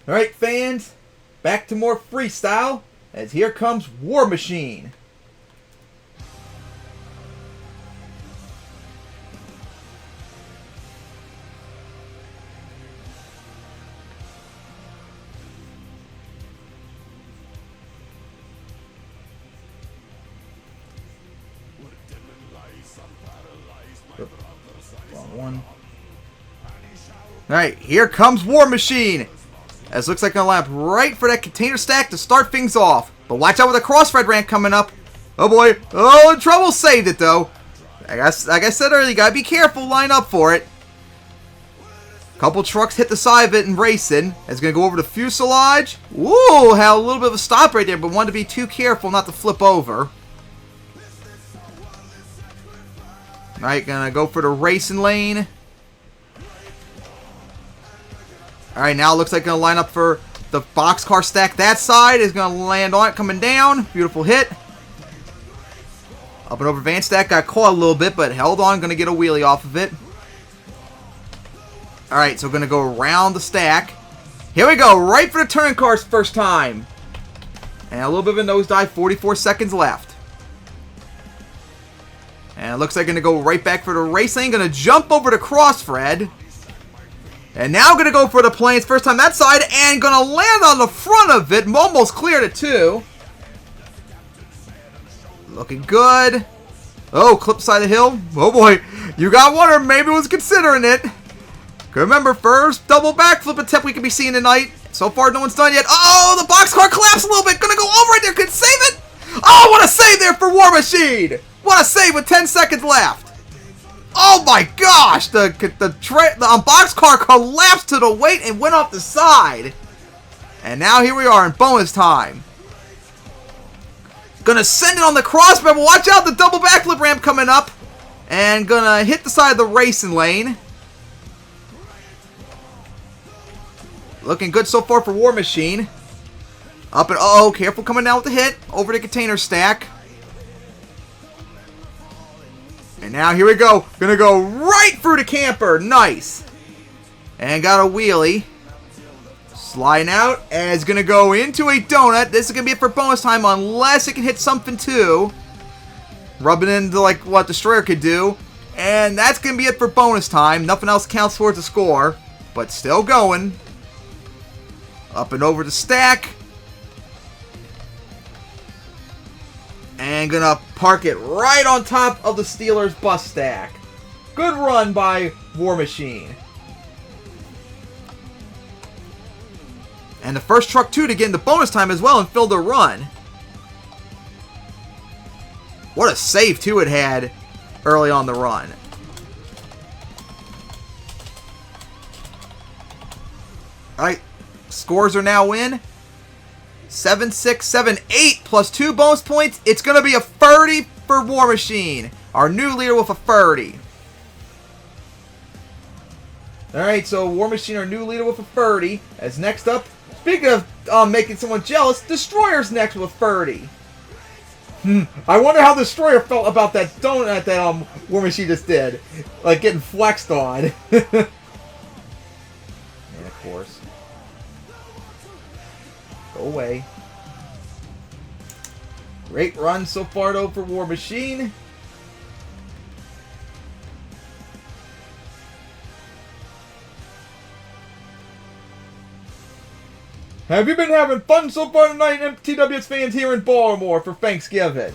[SPEAKER 1] Alright, fans, back to more freestyle, as here comes War Machine. Wrong one. Alright, here comes War Machine. As looks like a lap right for that container stack to start things off. But watch out with the crossfed ramp coming up. Oh boy. Oh, trouble saved it though. Like I said earlier, you gotta be careful, line up for it. Couple trucks hit the side of it and racing. It's gonna go over the fuselage. Woo, had a little bit of a stop right there, but wanted to be too careful not to flip over. Alright, gonna go for the racing lane. Alright, now it looks like going to line up for the boxcar stack. That side is going to land on it, coming down. Beautiful hit. Up and over van stack. Got caught a little bit, but held on. Going to get a wheelie off of it. Alright, so going to go around the stack. Here we go. Right for the turn cars first time. And a little bit of a nosedive. 44 seconds left. And it looks like going to go right back for the race lane. Going to jump over the crossfred. And now going to go for the planes first time that side, and going to land on the front of it. Almost cleared it too. Looking good. Oh, clip side of the hill. Oh boy, you got one, or maybe was considering it. Remember, first double backflip attempt we could be seeing tonight. So far, no one's done yet. Oh, the boxcar collapsed a little bit. Going to go over right there. Could save it. Oh, what a save there for War Machine. What a save with 10 seconds left. Oh my gosh, the boxcar collapsed to the weight and went off the side. And now here we are in bonus time. Gonna send it on the crossbar, but watch out, the double backflip ramp coming up. And gonna hit the side of the racing lane. Looking good so far for War Machine. Up and, oh, careful coming down with the hit. Over the container stack. And now here we go. Gonna go right through the camper. Nice. And got a wheelie. Sliding out. And it's gonna go into a donut. This is gonna be it for bonus time unless it can hit something too. Rubbing into like what Destroyer could do. And that's going to be it for bonus time. Nothing else counts towards the score. But still going. Up and over the stack. And gonna park it right on top of the Steelers bus stack. Good run by War Machine. And the first truck too to get into bonus time as well and fill the run. What a save too it had early on the run. Alright, scores are now in. 7, 6, 7, 8 plus 2 bonus points. It's going to be a 30 for War Machine. Our new leader with a 30. Alright, so War Machine, our new leader with a 30. As next up, speaking of making someone jealous, Destroyer's next with 30. I wonder how Destroyer felt about that donut that War Machine just did. Like getting flexed on. And of course. Go away. Great run so far though for War Machine. Have you been having fun so far tonight, MTWS fans here in Baltimore for Thanksgiving?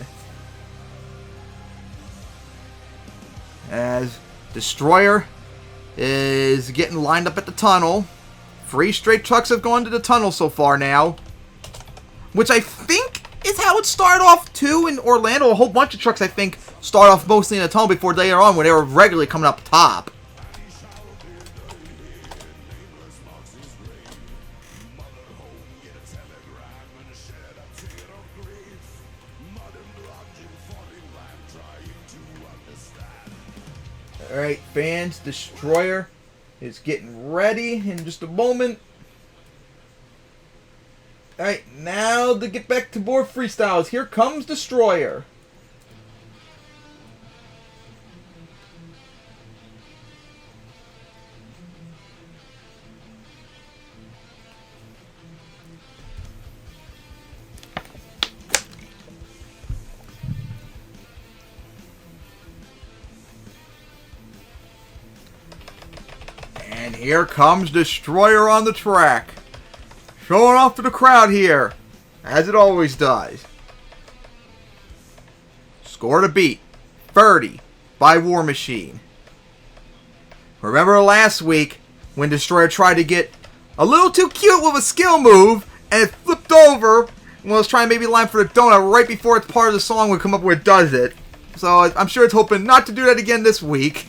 [SPEAKER 1] As Destroyer is getting lined up at the tunnel. 3 straight trucks have gone to the tunnel so far now. Which I think is how it started off too in Orlando. A whole bunch of trucks I think start off mostly in the tunnel before later on when they were regularly coming up top. Alright, fans, Destroyer is getting ready in just a moment. Alright, now to get back to more freestyles. Here comes Destroyer. And here comes Destroyer on the track. Showing off to the crowd here, as it always does. Score to beat, 30 by War Machine. Remember last week when Destroyer tried to get a little too cute with a skill move and it flipped over and was trying to maybe line for the donut right before it's part of the song would come up where it does it. So I'm sure it's hoping not to do that again this week.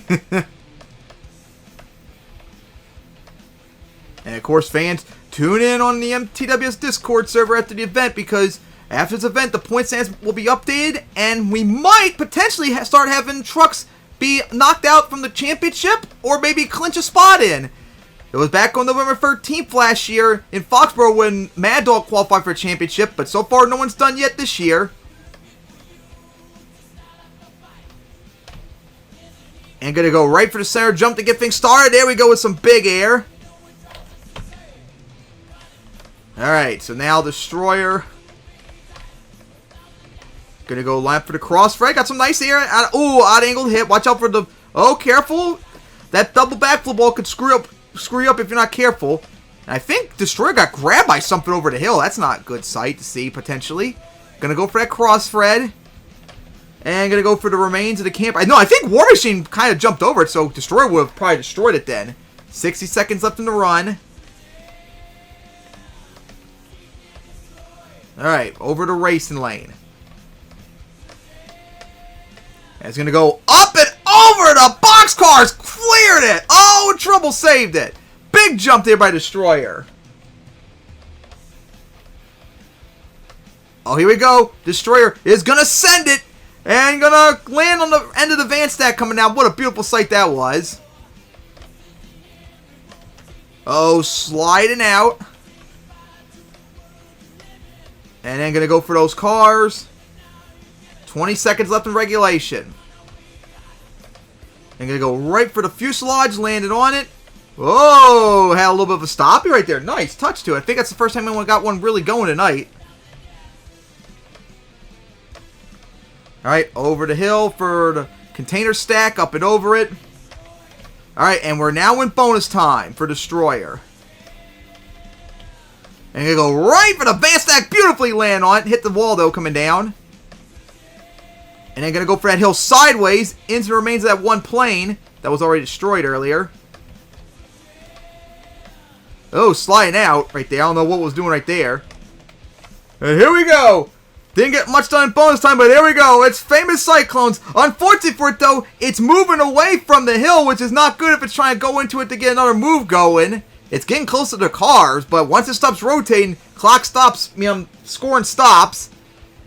[SPEAKER 1] And of course, fans, tune in on the MTWS Discord server after the event because after this event, the point stands will be updated and we might potentially start having trucks be knocked out from the championship or maybe clinch a spot in. It was back on November 13th last year in Foxborough when Mad Dog qualified for a championship, but so far no one's done yet this year. And gonna go right for the center jump to get things started. There we go with some big air. Alright, so now Destroyer. Gonna go line for the crossfire. Got some nice air. Ooh, odd angled hit. Watch out for the... Oh, careful. That double backflip ball could screw you up if you're not careful. And I think Destroyer got grabbed by something over the hill. That's not a good sight to see, potentially. Gonna go for that crossfred. And gonna go for the remains of the camp. I think War Machine kind of jumped over it, so Destroyer would have probably destroyed it then. 60 seconds left in the run. Alright, over to racing lane. And it's going to go up and over the boxcars. Cleared it. Oh, Trouble saved it. Big jump there by Destroyer. Oh, here we go. Destroyer is going to send it. And going to land on the end of the van stack coming down. What a beautiful sight that was. Oh, sliding out. And then going to go for those cars. 20 seconds left in regulation. And going to go right for the fuselage. Landed on it. Oh, had a little bit of a stoppie right there. Nice touch to it. I think that's the first time anyone got one really going tonight. Alright, over the hill for the Container stack, up and over it. Alright, and we're now in bonus time for Destroyer. And gonna go right for the Vast Stack, beautifully land on it. Hit the wall though, coming down. And then gonna go for that hill sideways into the remains of that one plane that was already destroyed earlier. Oh, sliding out right there. I don't know what was doing right there. And here we go. Didn't get much done in bonus time, but here we go. It's Famous Cyclones. Unfortunately for it, though, it's moving away from the hill, which is not good if it's trying to go into it to get another move going. It's getting closer to cars, but once it stops rotating, clock stops, scoring stops.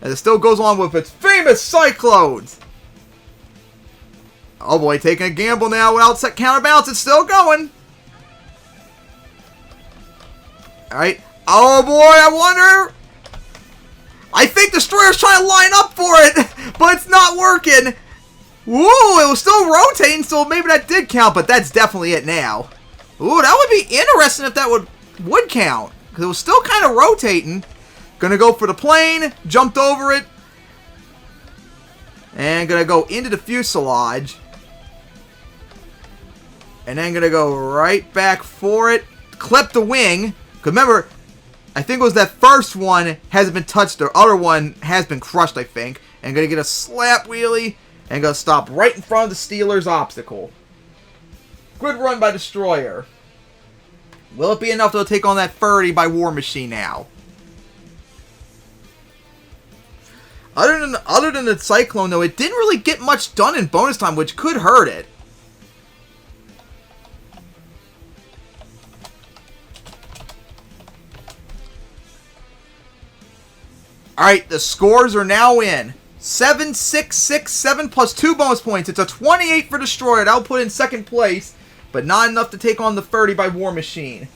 [SPEAKER 1] And it still goes on with its Famous Cyclones. Oh boy, taking a gamble now without set counterbalance. It's still going. Alright. Oh boy, I wonder. I think Destroyer's trying to line up for it, but it's not working. Woo, it was still rotating, so maybe that did count, but that's definitely it now. Ooh, that would be interesting if that would count, because it was still kind of rotating. Gonna go for the plane, jumped over it, and gonna go into the fuselage. And then gonna go right back for it, clip the wing. Because remember, I think it was that first one hasn't been touched. The other one has been crushed, I think. And going to get a slap wheelie. And going to stop right in front of the Steelers' obstacle. Good run by Destroyer. Will it be enough to take on that 30 by War Machine now? Other than the Cyclone, though, it didn't really get much done in bonus time, which could hurt it. Alright, the scores are now in. 7, 6, 6, 7 plus 2 bonus points. It's a 28 for Destroyer. That'll put in second place, but not enough to take on the 30 by War Machine.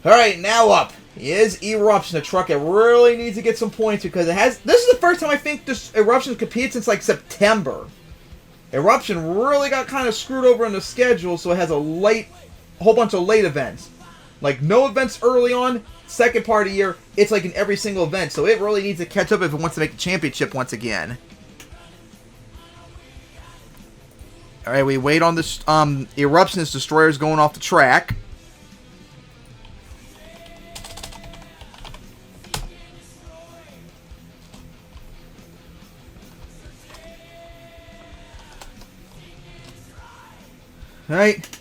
[SPEAKER 1] Alright, now up is Eruption, a truck that really needs to get some points because it has... This is the first time I think this Eruption's competed since like September. Eruption really got kind of screwed over in the schedule, so it has a whole bunch of late events. Like no events early on. Second part of the year, it's like in every single event, so it really needs to catch up if it wants to make the championship once again. Alright, we wait on this Eruption as Destroyer's going off the track. Alright.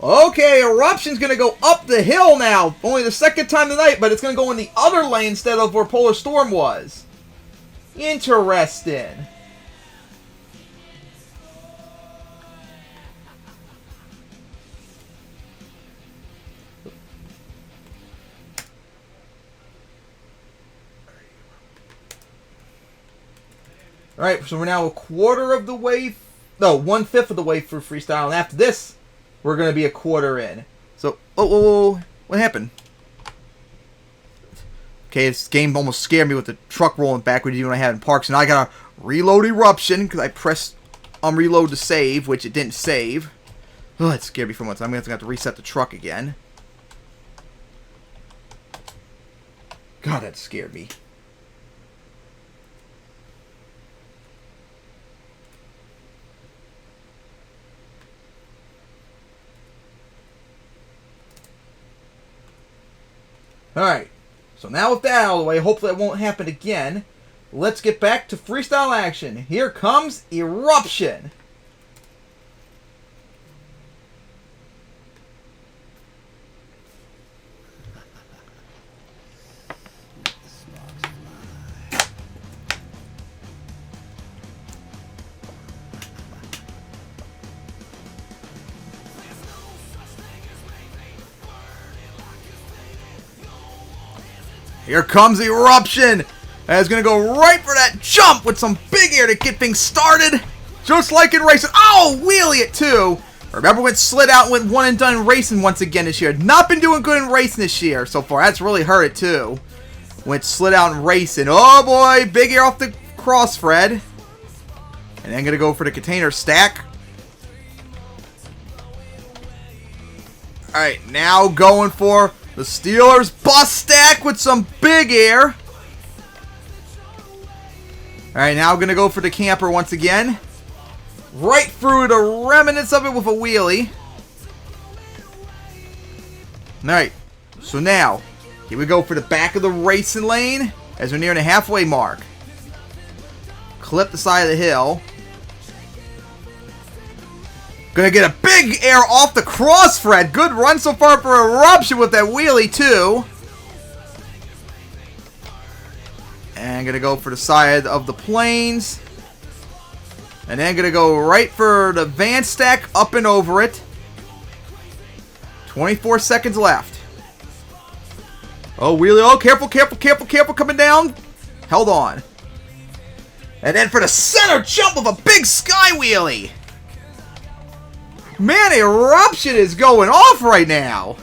[SPEAKER 1] Okay, Eruption's going to go up the hill now. Only the second time tonight, but it's going to go in the other lane instead of where Polar Storm was. Interesting. Alright, so we're now a quarter of the way... No, 1/5 of the way through Freestyle, and after this... We're going to be a quarter in. So, what happened? Okay, this game almost scared me with the truck rolling backwards when I had in parks. And I got to reload Eruption because I pressed reload to save, which it didn't save. Oh, it scared me for once. I'm going to have to reset the truck again. God, that scared me. Alright, so now with that out of the way, hopefully that won't happen again. Let's get back to freestyle action. Here comes Eruption. Here comes Eruption. And it's going to go right for that jump with some big air to get things started. Just like in racing. Oh, wheelie it too. Remember when it slid out and went one and done in racing once again this year. Not been doing good in racing this year so far. That's really hurt it too. When it slid out in racing. Oh boy, big air off the cross, Fred. And then going to go for the container stack. Alright, now going for the Steelers bus stack with some big air. Alright, now going to go for the camper once again. right through the remnants of it with a wheelie. Alright, so now, here we go for the back of the racing lane as we're nearing the halfway mark. Clip the side of the hill. Gonna get a big air off the crossthread. Good run so far for Eruption with that wheelie too. And gonna go for the side of the planes. And then gonna go right for the van stack up and over it. 24 seconds left. Oh, wheelie. Oh, careful, careful, careful, careful coming down. Held on. And then for the center jump of a big sky wheelie. Man, Eruption is going off right now.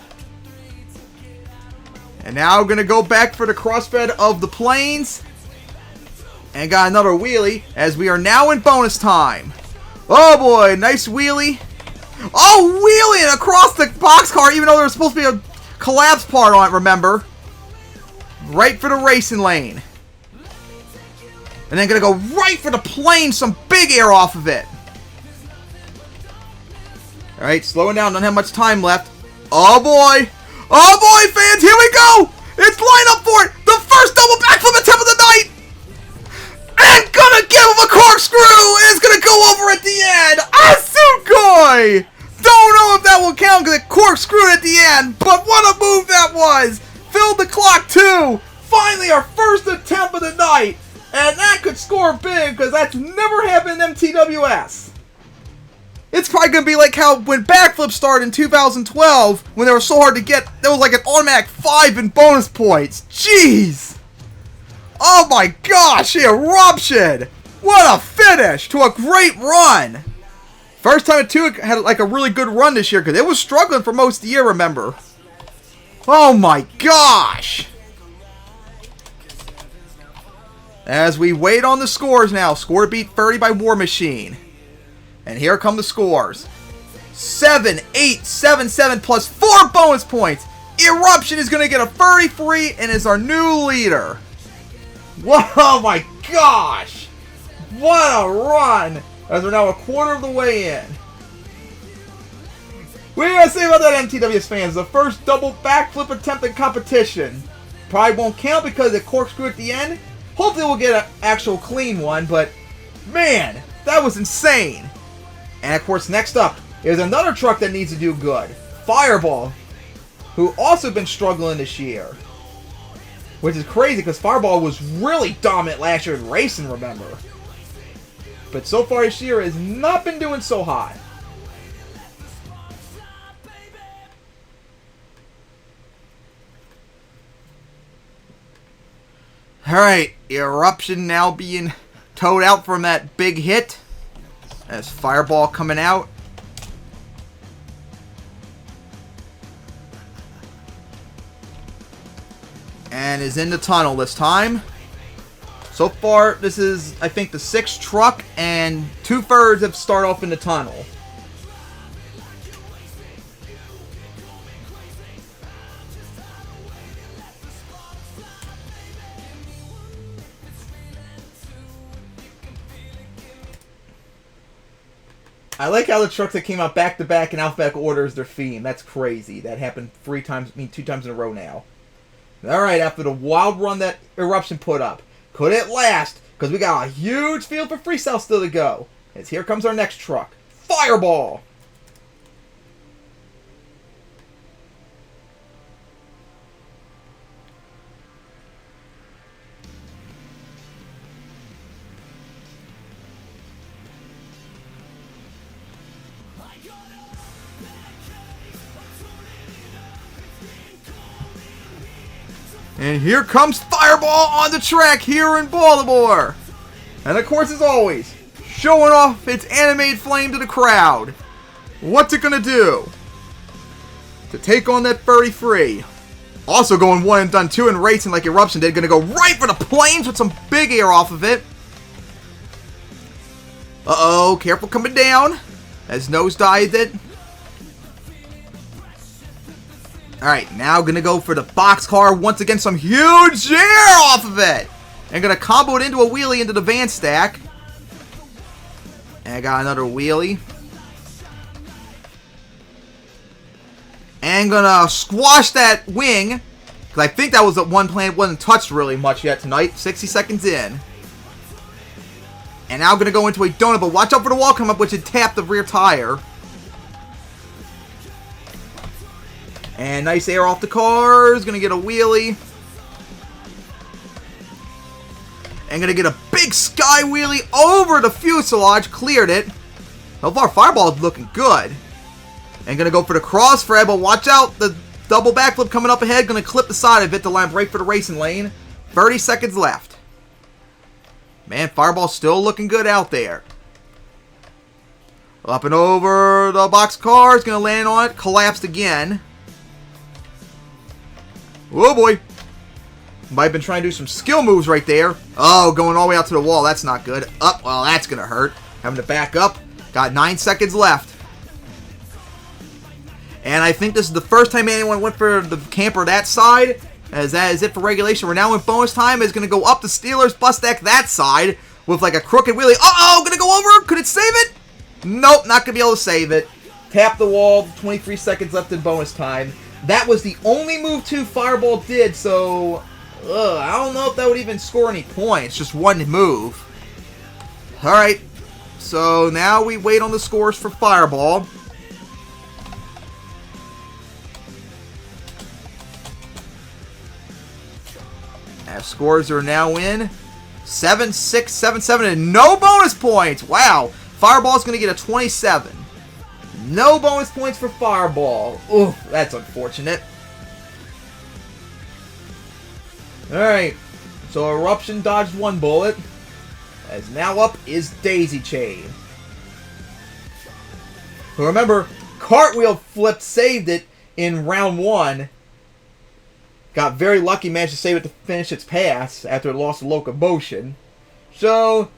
[SPEAKER 1] And now we're going to go back for the crossfed of the planes. And got another wheelie as we are now in bonus time. Oh boy, nice wheelie. Oh, wheelie across the boxcar even though there was supposed to be a collapse part on it, remember. Right for the racing lane. And then going to go right for the plane, some big air off of it. Alright, slowing down, don't have much time left. Oh boy! Oh boy, fans, here we go! It's line up for it! The first double backflip attempt of the night! And gonna give him a corkscrew! And it's gonna go over at the end! Asukoi! Don't know if that will count because it corkscrewed at the end, but what a move that was! Filled the clock too! Finally, our first attempt of the night! And that could score big because that's never happened in MTWS. It's probably going to be like how when backflips started in 2012, when they were so hard to get, there was like an automatic 5 in bonus points. Jeez! Oh my gosh, the Eruption! What a finish to a great run! First time it too had like a really good run this year, because it was struggling for most of the year, remember. Oh my gosh! As we wait on the scores now, score to beat 30 by War Machine. And here come the scores. 7, 8, 7, 7 plus 4 bonus points. Eruption is going to get a 33 and is our new leader. Whoa, oh my gosh. What a run. As we're now a quarter of the way in. What do you guys say about that, MTWS fans? The first double backflip attempt in competition. Probably won't count because it corkscrewed at the end. Hopefully we'll get an actual clean one, but man, that was insane. And of course, next up is another truck that needs to do good. Fireball, who also been struggling this year. Which is crazy because Fireball was really dominant last year in racing, remember. But so far this year has not been doing so hot. Alright, Eruption now being towed out from that big hit. As Fireball coming out. And is in the tunnel this time. So far, this is, I think, the 6th truck, and 2/3 have started off in the tunnel. I like how the trucks that came out back-to-back in alphabetical order is their theme. That's crazy. That happened 2 times in a row now. Alright, after the wild run that Eruption put up, could it last? Because we got a huge field for freestyle still to go. As here comes our next truck. Fireball! And here comes Fireball on the track here in Baltimore. And of course, as always, showing off its animated flame to the crowd. What's it going to do? To take on that 33. Also going 1 and done 2 in racing like Eruption did. Going to go right for the planes with some big air off of it. Uh-oh, careful coming down. As nosedived it. Alright, now gonna go for the boxcar. Once again, some huge air off of it. And gonna combo it into a wheelie into the van stack. And I got another wheelie. And gonna squash that wing. Because I think that was the one plan wasn't touched really much yet tonight. 60 seconds in. And now gonna go into a donut, but watch out for the wall come up, which would tap the rear tire. And nice air off the cars. Gonna get a wheelie. And gonna get a big sky wheelie over the fuselage. Cleared it. So far, Fireball is looking good. And gonna go for the cross Fred, but watch out. The double backflip coming up ahead. Gonna clip the side of it to line break for the racing lane. 30 seconds left. Man, Fireball's still looking good out there. Up and over the box car. Is gonna land on it. Collapsed again. Oh boy. Might have been trying to do some skill moves right there. Oh, going all the way out to the wall. That's not good. Up. Well, that's going to hurt. Having to back up. Got 9 seconds left. And I think this is the first time anyone went for the camper that side. As that is it for regulation. We're now in bonus time. It's going to go up the Steelers bus deck that side with like a crooked wheelie. Uh-oh, going to go over. Could it save it? Nope, not going to be able to save it. Tap the wall. 23 seconds left in bonus time. That was the only move Fireball did, so I don't know if that would even score any points. Just one move. Alright, so now we wait on the scores for Fireball. As scores are now in 7-6, 7-7, and no bonus points. Wow, Fireball's going to get a 27. No bonus points for Fireball. Oof, that's unfortunate. Alright, so Eruption dodged one bullet. As now up is Daisy Chain. So remember, Cartwheel Flip saved it in round 1. Got very lucky, managed to save it to finish its pass after it lost the locomotion. So,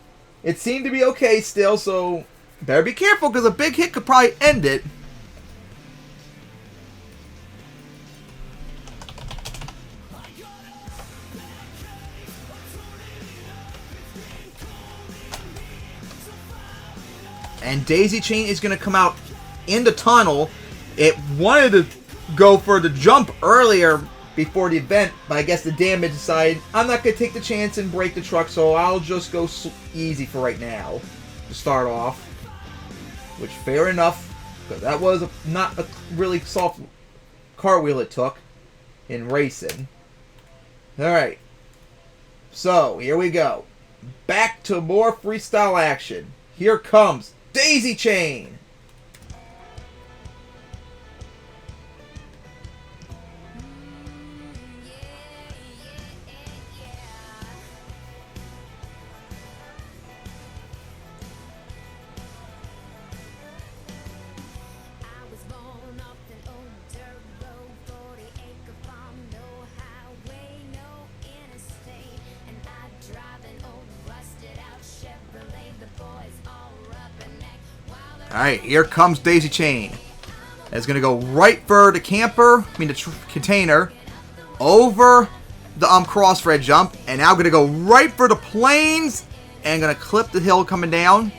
[SPEAKER 1] it seemed to be okay still, so better be careful because a big hit could probably end it. And Daisy Chain is going to come out in the tunnel. It wanted to go for the jump earlier before the event, but I guess the damage decided I'm not going to take the chance and break the truck, so I'll just go easy for right now to start off. Which, fair enough, because that was not a really soft cartwheel it took in racing. Alright, so here we go. Back to more freestyle action. Here comes Daisy Chain. Alright, here comes Daisy Chain. It's going to go right for the camper, the container, over the crossfred jump, and now going to go right for the planes, and going to clip the hill coming down.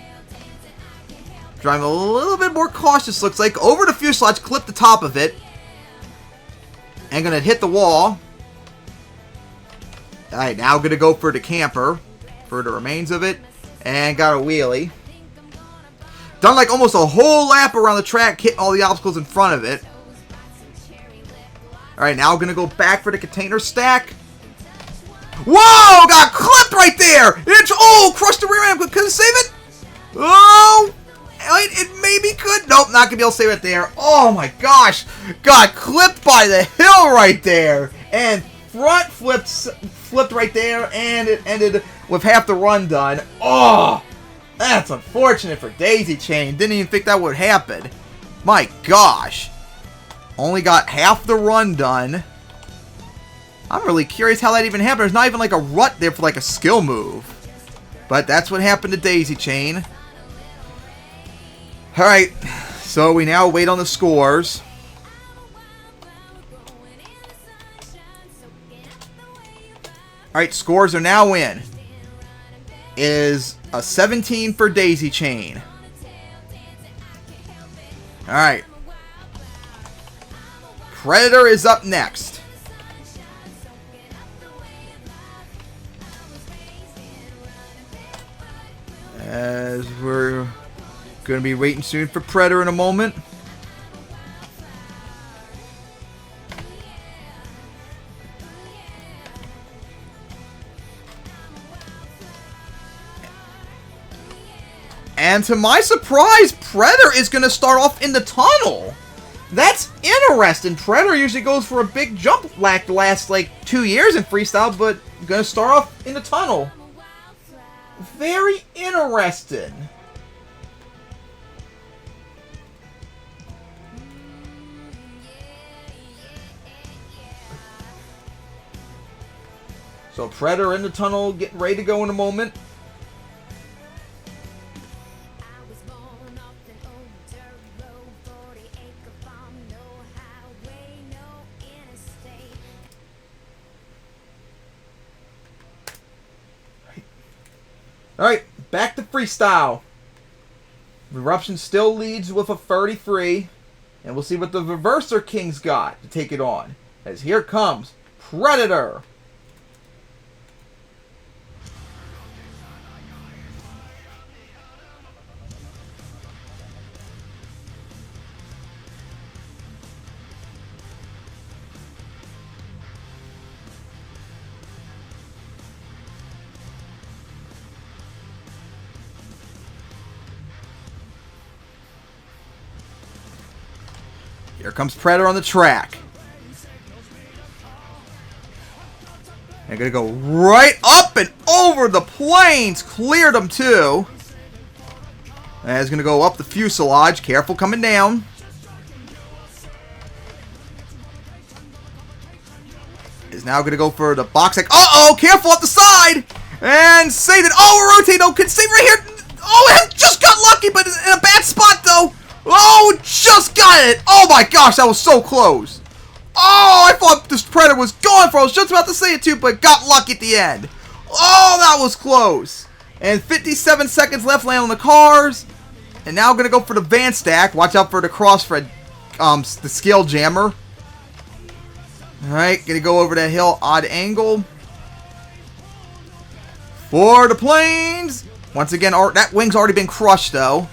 [SPEAKER 1] Driving a little bit more cautious, looks like, over the fuselage, clip the top of it, and going to hit the wall. Alright, now going to go for the camper, for the remains of it, and got a wheelie. Done like almost a whole lap around the track, hitting all the obstacles in front of it. Alright, now going to go back for the container stack. Whoa! Got clipped right there! Oh, crushed the rear end. Could it save it? Oh! It maybe could. Nope, not going to be able to save it there. Oh my gosh! Got clipped by the hill right there. And front flipped right there. And it ended with half the run done. Oh! That's unfortunate for Daisy Chain. Didn't even think that would happen. My gosh. Only got half the run done. I'm really curious how that even happened. There's not even like a rut there for like a skill move. But that's what happened to Daisy Chain. Alright. So we now wait on the scores. Alright, scores are now in. Is a 17 for Daisy Chain, Alright. Predator is up next. As we're going to be waiting soon for Predator in a moment. And to my surprise, Predator is going to start off in the tunnel. That's interesting. Predator usually goes for a big jump like the last, 2 years in Freestyle, but going to start off in the tunnel. Very interesting. So Predator in the tunnel, getting ready to go in a moment. Alright, back to Freestyle. Eruption still leads with a 33. And we'll see what the Reverser King's got to take it on. As here comes Predator. Here comes Predator on the track. They're going to go right up and over the planes. Cleared them too. And he's going to go up the fuselage. Careful coming down. Is now going to go for the box. Uh-oh! Careful up the side! And save it. Oh, rotate. Oh, can save right here. Oh, it just got lucky, but in a bad spot though. Oh, just got it! Oh my gosh, that was so close. Oh, I thought this Predator was going for it. I was just about to say it too, but got lucky at the end. Oh, that was close. And 57 seconds left, land on the cars. And now going to go for the van stack. Watch out for the crossfred, the scale jammer. Alright, going to go over that hill, odd angle. For the planes. Once again, that wing's already been crushed though.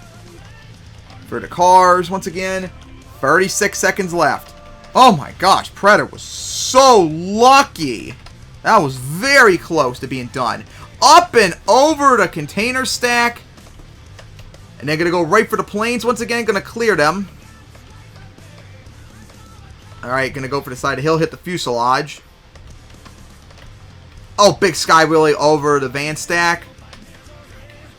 [SPEAKER 1] For the cars, once again, 36 seconds left. Oh my gosh, Predator was so lucky. That was very close to being done. Up and over the container stack. And they're going to go right for the planes. Once again, going to clear them. Alright, going to go for the side of the hill, hit the fuselage. Oh, big sky wheelie over the van stack.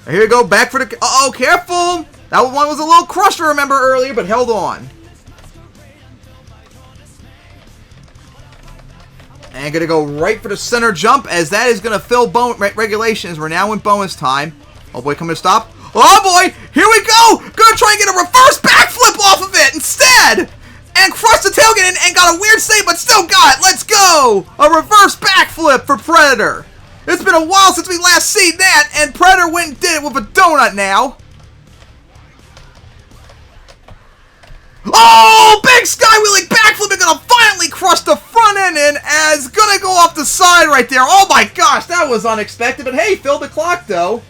[SPEAKER 1] Here we go, back for the... Uh-oh, careful! That one was a little crushed, remember, earlier, but held on. And going to go right for the center jump, as that is going to fill regulations. We're now in bonus time. Oh boy, coming to stop. Oh boy, here we go! Going to try and get a reverse backflip off of it instead! And crush the tailgate and got a weird save, but still got it. Let's go! A reverse backflip for Predator. It's been a while since we last seen that, and Predator went and did it with a donut now. Oh, big skywheeling backflip and gonna finally crush the front end in as gonna go off the side right there. Oh my gosh, that was unexpected, but hey, filled the clock though.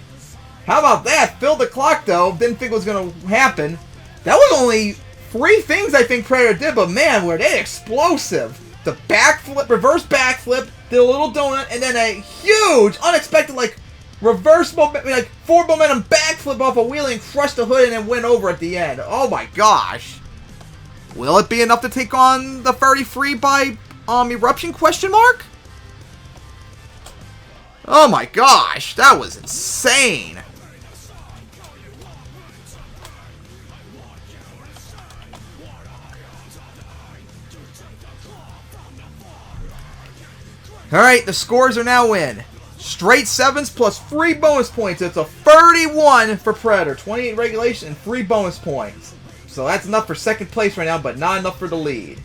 [SPEAKER 1] How about that? Filled the clock though. Didn't think it was gonna happen. That was only 3 things I think Predator did, but man, were they explosive. The backflip, reverse backflip, did a little donut, and then a huge, unexpected, reverse momentum, forward momentum backflip off a wheelie and crushed the hood and then went over at the end. Oh my gosh. Will it be enough to take on the 33 by Eruption, question mark? Oh my gosh, that was insane. Alright, the scores are now in. Straight 7s plus 3 bonus points. It's a 31 for Predator. 28 regulation and 3 bonus points. So that's enough for second place right now, but not enough for the lead.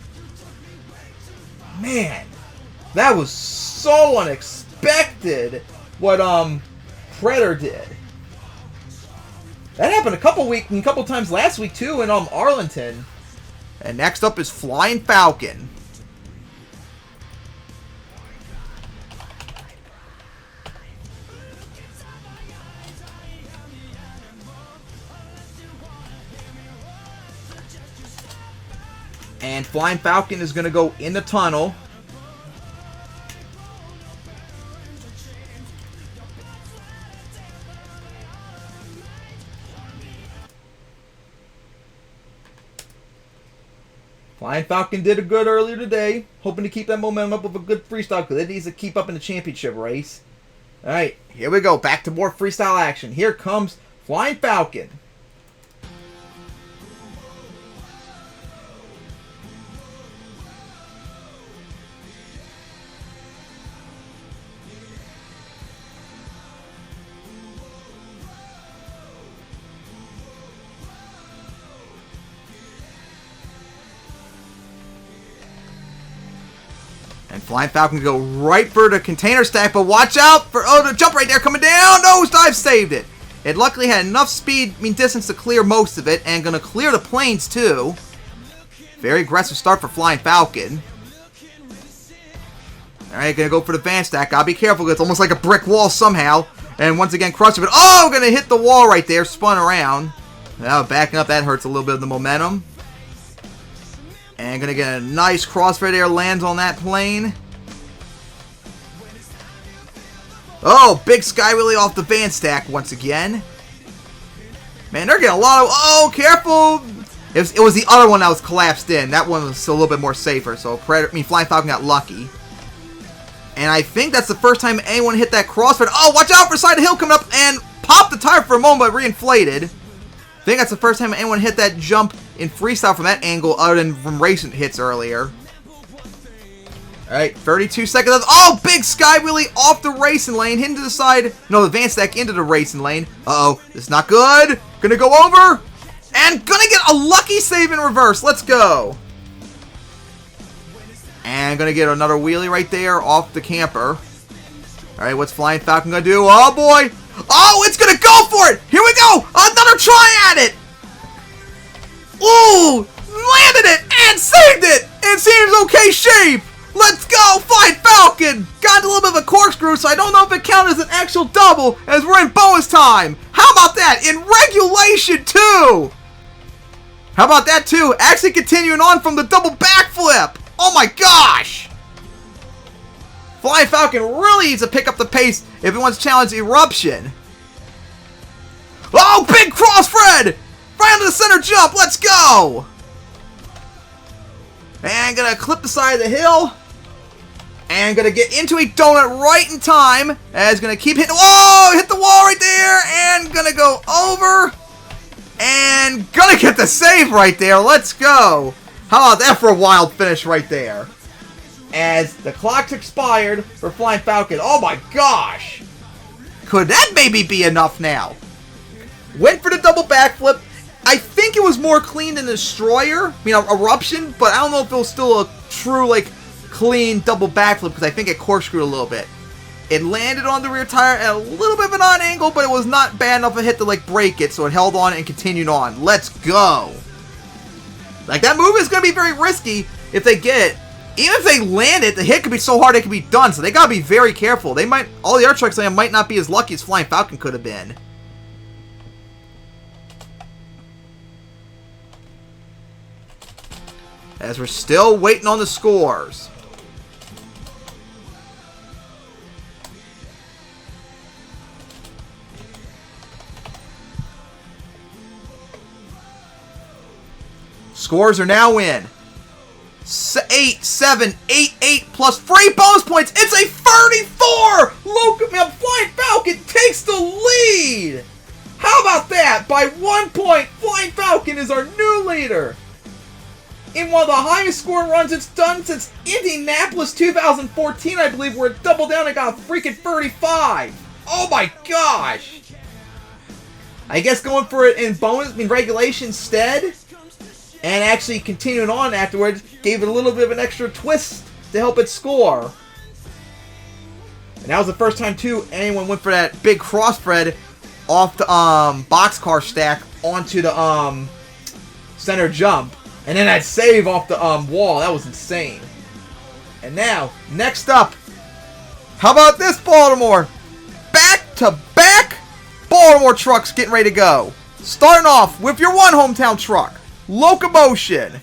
[SPEAKER 1] Man, that was so unexpected what Predator did. That happened a couple times last week too in Arlington. And next up is Flying Falcon. And Flying Falcon is going to go in the tunnel. Flying Falcon did a good earlier today. Hoping to keep that momentum up with a good freestyle because it needs to keep up in the championship race. Alright, here we go. Back to more freestyle action. Here comes Flying Falcon. And Flying Falcon go right for the container stack, but watch out for, oh, the jump right there coming down. Nosedive saved it. It luckily had enough speed, distance to clear most of it, and gonna clear the planes too. Very aggressive start for Flying Falcon. Alright, gonna go for the van stack. Gotta be careful, it's almost like a brick wall somehow. And once again, crush it, but oh, gonna hit the wall right there, spun around. Now backing up, that hurts a little bit of the momentum. And gonna get a nice crossfair there, lands on that plane. Oh, big sky wheelie off the van stack once again. Man, they're getting a lot of, oh, careful. It was the other one that was collapsed in. That one was a little bit more safer, so Flying Falcon got lucky. And I think that's the first time anyone hit that crossfair. Oh, watch out for side of the hill coming up and popped the tire for a moment, but reinflated. I think that's the first time anyone hit that jump in freestyle from that angle other than from recent hits earlier. Alright, 32 seconds left. Oh, big sky wheelie off the racing lane, hitting to the side. No, the van stack into the racing lane. Uh-oh, this is not good. Gonna go over. And gonna get a lucky save in reverse. Let's go. And gonna get another wheelie right there off the camper. Alright, what's Flying Falcon gonna do? Oh, boy. Oh, it's gonna go for it. Here we go. Another try at it. Ooh, landed it and saved it. It seems okay shape. Let's go, Flying Falcon. Got a little bit of a corkscrew, so I don't know if it counts as an actual double as we're in bonus time. How about that? In regulation, too. How about that, too? Actually continuing on from the double backflip. Oh, my gosh. Flying Falcon really needs to pick up the pace if he wants to challenge Eruption. Oh, big cross, Fred. Right under the center jump. Let's go. And gonna clip the side of the hill. And gonna get into a donut right in time. As gonna keep hitting. Whoa! Hit the wall right there. And gonna go over. And gonna get the save right there. Let's go. How about that for a wild finish right there? As the clock's expired for Flying Falcon. Oh my gosh. Could that maybe be enough now? Went for the double backflip. I think it was more clean than Destroyer. I mean, Eruption, but I don't know if it was still a true, like, clean double backflip because I think it corkscrewed a little bit. It landed on the rear tire at a little bit of an odd angle, but it was not bad enough to hit to, like, break it, so it held on and continued on. Let's go. Like, that move is going to be very risky if they get it. Even if they land it, the hit could be so hard it could be done, so they got to be very careful. They might, all the other trucks might not be as lucky as Flying Falcon could have been. As we're still waiting on the scores. Scores are now in. 8, 7, 8, 8 plus free bonus points. It's a 34! Flying Falcon takes the lead! How about that? By 1 point, Flying Falcon is our new leader. In one of the highest scoring runs it's done since Indianapolis 2014, I believe, where it doubled down and got a freaking 35. Oh my gosh. I guess going for it in bonus, regulation instead, and actually continuing on afterwards, gave it a little bit of an extra twist to help it score. And that was the first time, too, anyone went for that big cross spread off the boxcar stack onto the center jump, and then that save off the wall. That was insane. And now, next up, how about this, Baltimore? Back-to-back Baltimore trucks getting ready to go. Starting off with your one hometown truck, Locomotion.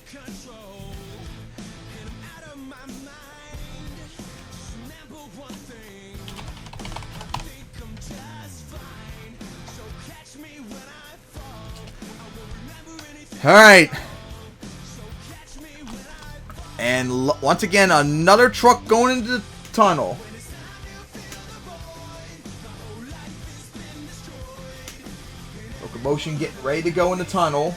[SPEAKER 1] Alright. And once again, another truck going into the tunnel. Locomotion getting ready to go in the tunnel.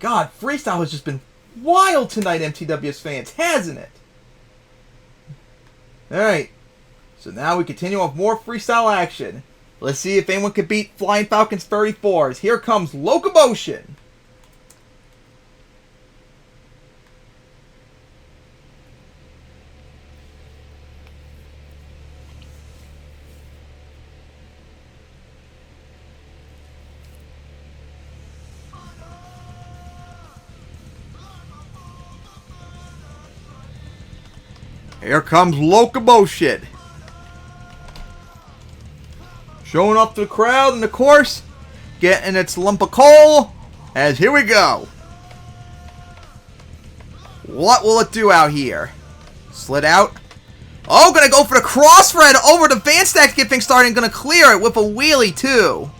[SPEAKER 1] God, Freestyle has just been wild tonight, MTWS fans, hasn't it? Alright. So now we continue with more freestyle action. Let's see if anyone can beat Flying Falcons 34s. Here comes Locomotion. Here comes Locomotion. Showing up to the crowd in the course. Getting its lump of coal. As here we go. What will it do out here? Slid out. Oh, gonna go for the crossthread over the van stack to get things started. Gonna clear it with a wheelie too.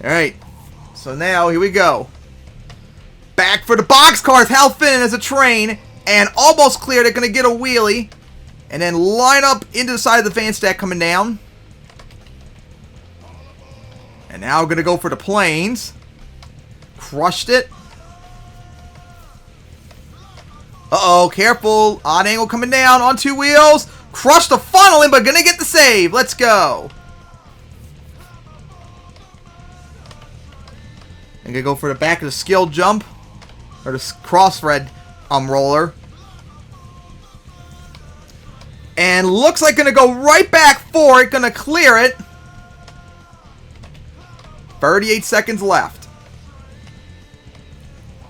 [SPEAKER 1] Alright. So now, here we go. Back for the boxcars. Hal Finn as a train. And almost cleared it. Going to get a wheelie. And then line up into the side of the van stack coming down. And now going to go for the planes. Crushed it. Uh-oh, careful. Odd angle coming down on two wheels. Crushed the funnel in, but going to get the save. Let's go. And going to go for the back of the skill jump. Or the cross-thread roller. And looks like going to go right back for it. Going to clear it. 38 seconds left.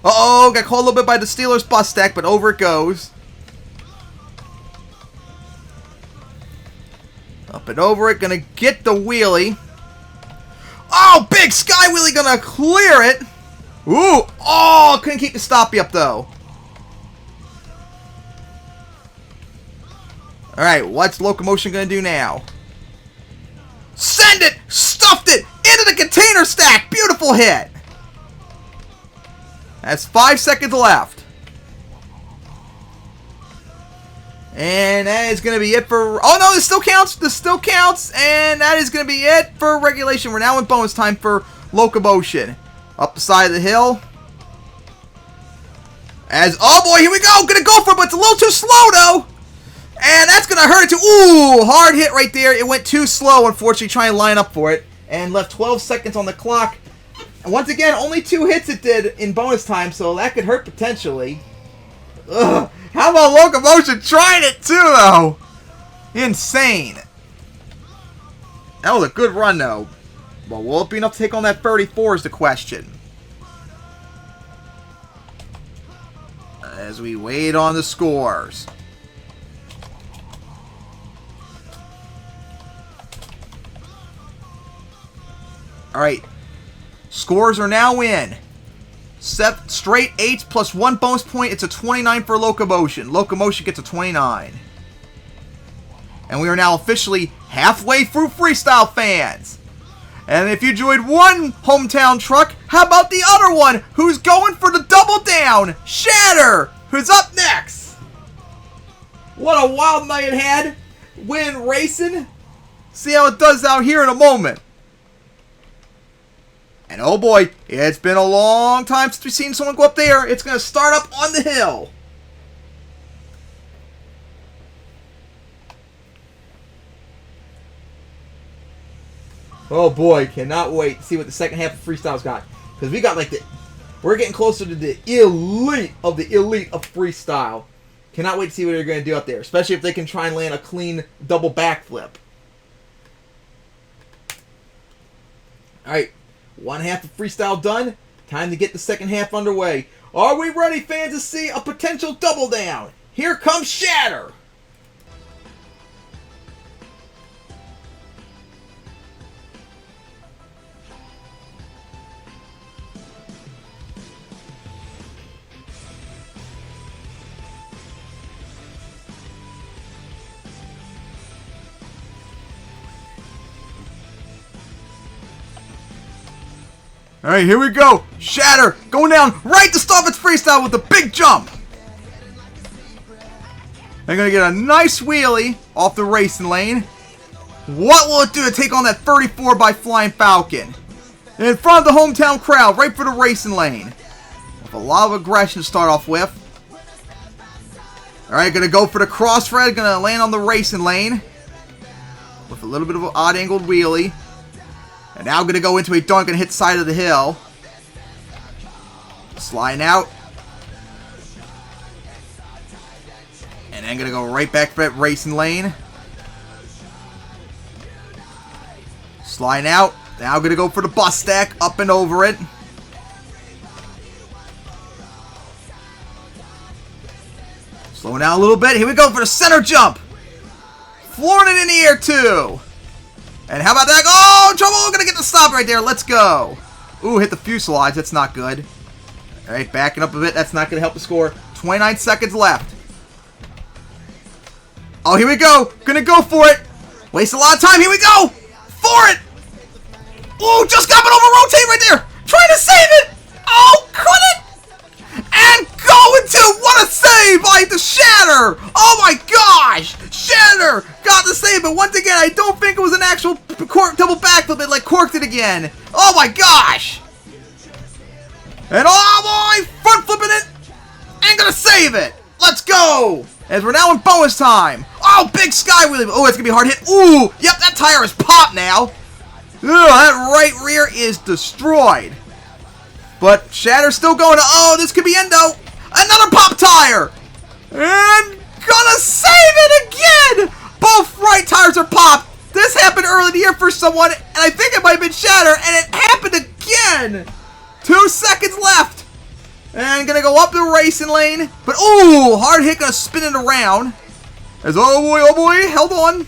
[SPEAKER 1] Uh-oh, got caught a little bit by the Steelers bus stack, but over it goes. Up and over it. Going to get the wheelie. Oh, big sky wheelie. Going to clear it. Ooh! Oh! Couldn't keep the stoppie up, though. Alright, what's Locomotion going to do now? Send it! Stuffed it! Into the container stack! Beautiful hit! That's 5 seconds left. And that is going to be it for... Oh, no, this still counts! This still counts! And that is going to be it for regulation. We're now in bonus time for Locomotion. Up the side of the hill. As, oh boy, here we go. Gonna go for it, but it's a little too slow, though. And that's gonna hurt it too. Ooh, hard hit right there. It went too slow, unfortunately, trying to line up for it. And left 12 seconds on the clock. And once again, only 2 hits it did in bonus time, so that could hurt potentially. Ugh. How about Locomotion trying it too, though? Insane. That was a good run, though. But will it be enough to take on that 34 is the question. As we wait on the scores. Alright. Scores are now in. 7 straight 8s plus 1 bonus point. It's a 29 for Locomotion. Locomotion gets a 29. And we are now officially halfway through Freestyle, fans. And if you enjoyed one hometown truck, how about the other one who's going for the double down? Shatter, who's up next. What a wild night it had. Win racing. See how it does out here in a moment. And oh boy, it's been a long time since we've seen someone go up there. It's going to start up on the hill. Oh boy, cannot wait to see what the second half of Freestyle's got. Because we got like We're getting closer to the elite of freestyle. Cannot wait to see what they're going to do out there, especially if they can try and land a clean double backflip. Alright, one half of freestyle done. Time to get the second half underway. Are we ready, fans, to see a potential double down? Here comes Shatter. Alright, here we go. Shatter going down right to stop its freestyle with a big jump. They're going to get a nice wheelie off the racing lane. What will it do to take on that 34 by Flying Falcon? In front of the hometown crowd, right for the racing lane. With a lot of aggression to start off with. Alright, going to go for the crossfred. Going to land on the racing lane. With a little bit of an odd angled wheelie. And now going to go into a dunk and hit the side of the hill. Sliding out. And then going to go right back for that racing lane. Sliding out. Now going to go for the bus stack. Up and over it. Slowing down a little bit. Here we go for the center jump. Flooring it in the air too. And how about that? Oh, trouble! We're going to get the stop right there. Let's go. Ooh, hit the fuselage. That's not good. All right, backing up a bit. That's not going to help the score. 29 seconds left. Oh, here we go. Going to go for it. Waste a lot of time. Here we go. For it. Ooh, just got it over rotate right there. Trying to save it. Oh, couldn't. And going to. What a save by the Shatter. Oh, my gosh. Shatter got the save, but once again, I don't think it was an actual double backflip. It like corked it again. Oh my gosh! And oh boy, front flipping it and gonna save it. Let's go! As we're now in bonus time. Oh, big sky wheelie. Oh, it's gonna be a hard hit. Ooh, yep, that tire is popped now. Ugh, that right rear is destroyed. But Shatter's still going. Oh, this could be endo. Another pop tire. And gonna save it again! Both right tires are popped. This happened early in the year for someone, and I think it might have been Shatter, and it happened again! 2 seconds left. And gonna go up the racing lane. But ooh, hard hit, gonna spin it around. As oh boy, held on.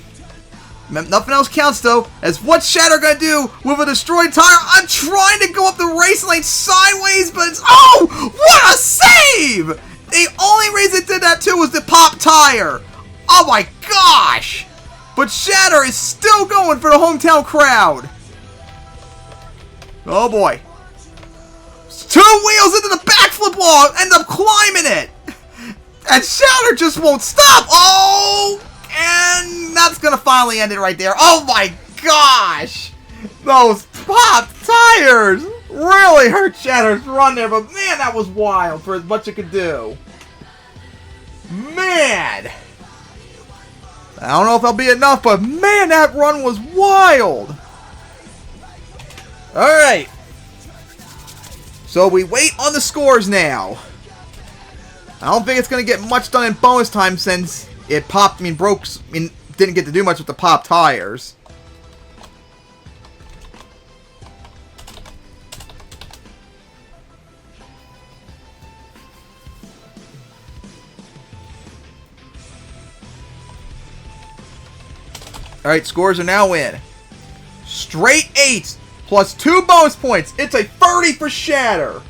[SPEAKER 1] Nothing else counts though. As what's Shatter gonna do with a destroyed tire? I'm trying to go up the racing lane sideways, but it's oh, what a save! The only reason it did that too was the pop tire. Oh my gosh! But Shatter is still going for the hometown crowd. Oh boy. 2 wheels into the backflip wall. End up climbing it. And Shatter just won't stop. Oh! And that's going to finally end it right there. Oh my gosh! Those pop tires really hurt Shatter's run there. But man, that was wild for as much it could do. Man! I don't know if that'll be enough, but man, that run was wild! Alright. So we wait on the scores now. I don't think it's going to get much done in bonus time since it popped, didn't get to do much with the pop tires. Alright, scores are now in. Straight 8s plus 2 bonus points. It's a 30 for Shatter.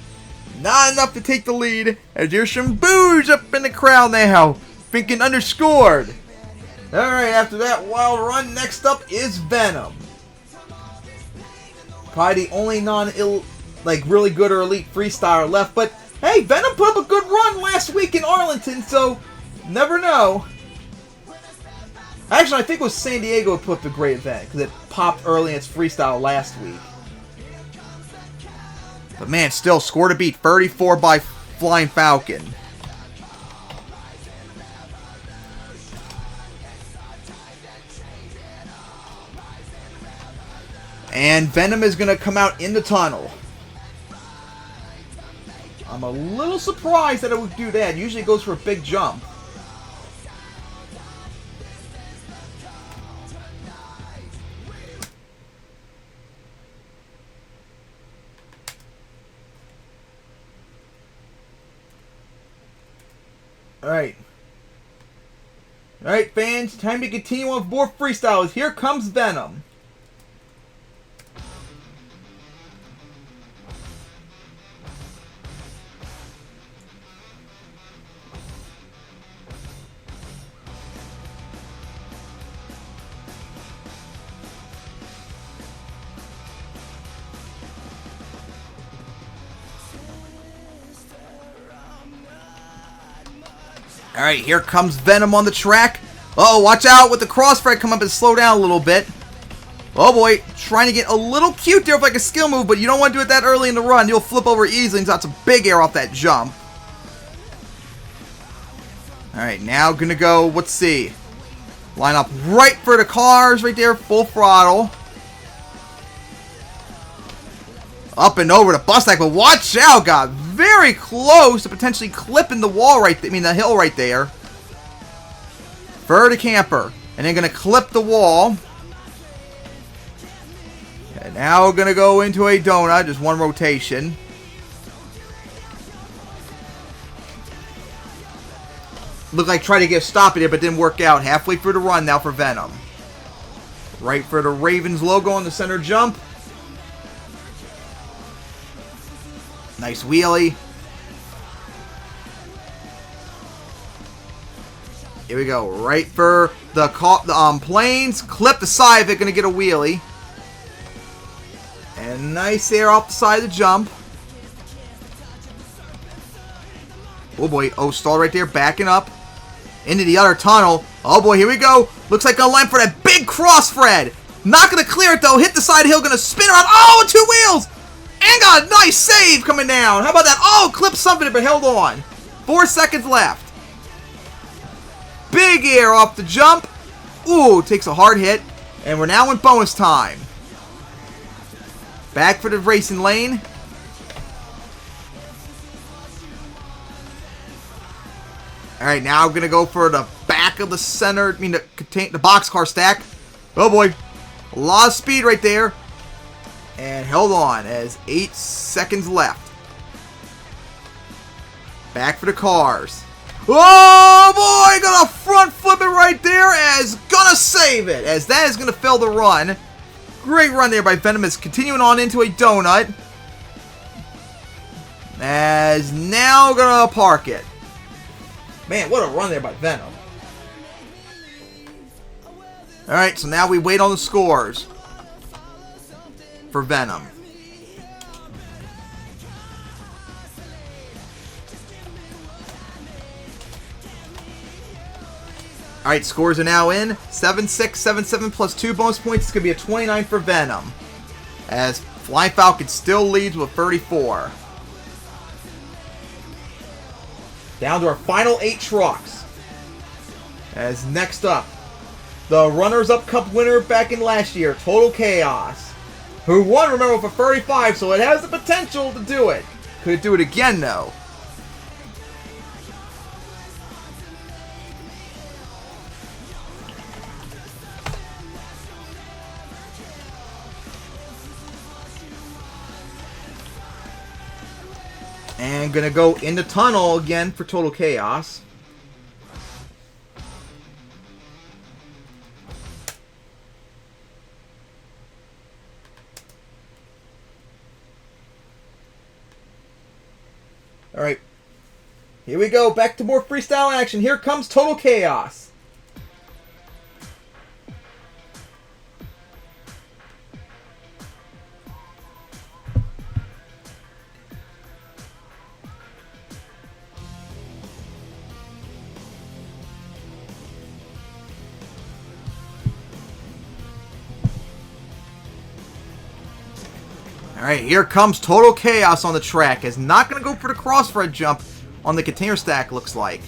[SPEAKER 1] Not enough to take the lead, as there's some boos up in the crowd now. Thinking underscored. Alright, after that wild run, next up is Venom. Probably the only really good or elite freestyler left. But hey, Venom put up a good run last week in Arlington, so never know. Actually, I think it was San Diego who put up the great event, because it popped early in its freestyle last week. But man, still, score to beat, 34 by Flying Falcon. And Venom is going to come out in the tunnel. I'm a little surprised that it would do that. Usually it goes for a big jump. Alright. Alright, fans. Time to continue on with more freestyles. Here comes Venom. Alright, here comes Venom on the track. Oh, watch out with the crossfire. Come up and slow down a little bit. Oh boy, trying to get a little cute there with like a skill move, but you don't want to do it that early in the run. You'll flip over easily and that's a big air off that jump. Alright, now gonna go, let's see. Line up right for the cars right there, full throttle. Up and over the bus stack, but watch out, got very close to potentially clipping the wall right there, the hill right there. For the camper. And then gonna clip the wall. And now we're gonna go into a donut, just one rotation. Looked like trying to get stopping it, but didn't work out. Halfway through the run now for Venom. Right for the Ravens logo on the center jump. Nice wheelie. Here we go. Right for the planes. Clip the side of it. Going to get a wheelie. And nice air off the side of the jump. Oh boy. Oh, stall right there. Backing up. Into the other tunnel. Oh boy. Here we go. Looks like a line for that big cross Fred. Not going to clear it though. Hit the side hill. Going to spin around. Oh, 2 wheels. And got a nice save coming down. How about that? Oh, clipped something, but held on. 4 seconds left. Big air off the jump. Ooh, takes a hard hit. And we're now in bonus time. Back for the racing lane. Alright, now I'm going to go for the back of the center. The boxcar stack. Oh boy. A lot of speed right there. And held on as 8 seconds left. Back for the cars. Oh boy, gonna front flip it right there as gonna save it. As that is gonna fill the run. Great run there by Venom. Is continuing on into a donut. As now gonna park it. Man, what a run there by Venom. Alright, so now we wait on the scores. For Venom. Alright, scores are now in. 7-6, 7-7 plus 2 bonus points. It's going to be a 29 for Venom. As Flying Falcon still leads with 34. Down to our final 8 trucks. As next up, the Runners-Up Cup winner back in last year, Total Chaos. Who won, remember, for 35, so it has the potential to do it. Could do it again, though. And gonna go in the tunnel again for Total Chaos. Alright, here we go, back to more freestyle action. Here comes Total Chaos. Alright, here comes Total Chaos on the track. Is not going to go for the crossfire jump on the container stack, looks like.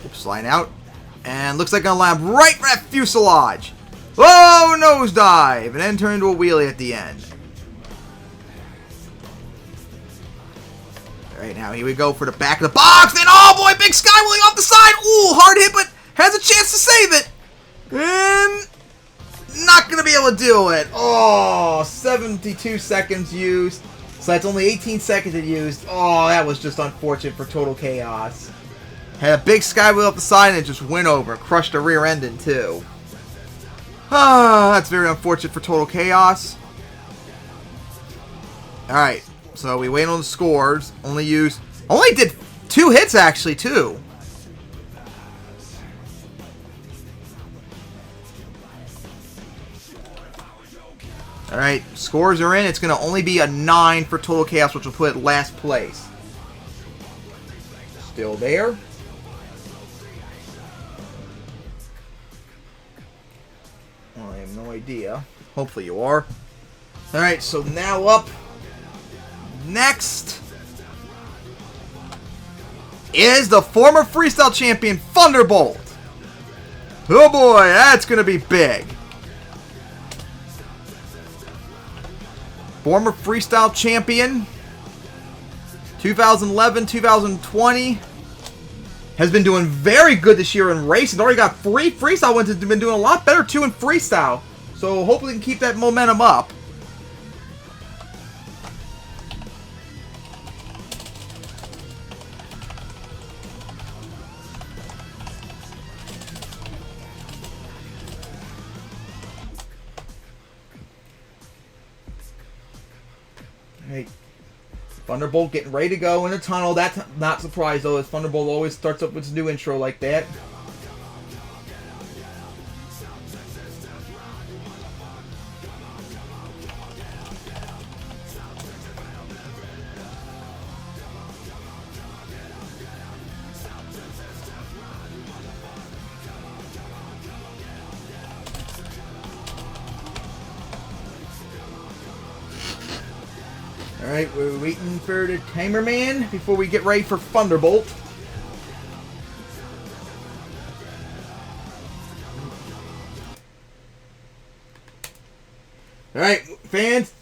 [SPEAKER 1] Oops, line out. And looks like going to land right for that fuselage. Oh, nosedive. And then turn into a wheelie at the end. Alright, now here we go for the back of the box. And oh boy, big sky wheeling off the side. Ooh, hard hit, but has a chance to save it. And not going to be able to do it. Oh, 72 seconds used. So that's only 18 seconds it used. Oh, that was just unfortunate for Total Chaos. Had a big sky wheel up the side and it just went over. Crushed the rear ending too. Ah, that's very unfortunate for Total Chaos. Alright, so we wait on the scores. Only did 2 hits actually too. Alright, scores are in. It's going to only be a 9 for Total Chaos, which will put it last place. Still there. Well, I have no idea. Hopefully you are. Alright, so now up next is the former Freestyle Champion, Thunderbolt. Oh boy, that's going to be big. Former Freestyle Champion, 2011, 2020. Has been doing very good this year in racing. Already got 3 Freestyle wins. Has been doing a lot better too in Freestyle. So hopefully we can keep that momentum up. Hey, Thunderbolt getting ready to go in the tunnel. That's not surprised though, as Thunderbolt always starts up with his new intro like that. Alright, we're waiting for the timer man before we get ready for Thunderbolt. Alright, fans,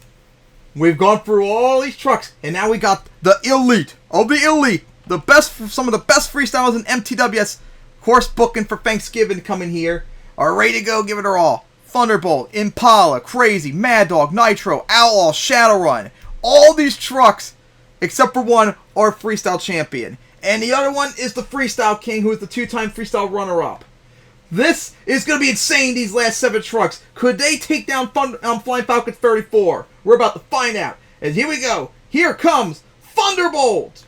[SPEAKER 1] we've gone through all these trucks, and now we got the elite of the elite. The best, some of the best freestyles in MTWS course booking for Thanksgiving coming here. Are ready to go, give it our all. Thunderbolt, Impala, Crazy, Mad Dog, Nitro, Outlaw, Shadowrun. All these trucks, except for one, are Freestyle Champion. And the other one is the Freestyle King, who is the 2-time Freestyle runner-up. This is going to be insane, these last 7 trucks. Could they take down Flying Falcon 34? We're about to find out. And here we go. Here comes Thunderbolt.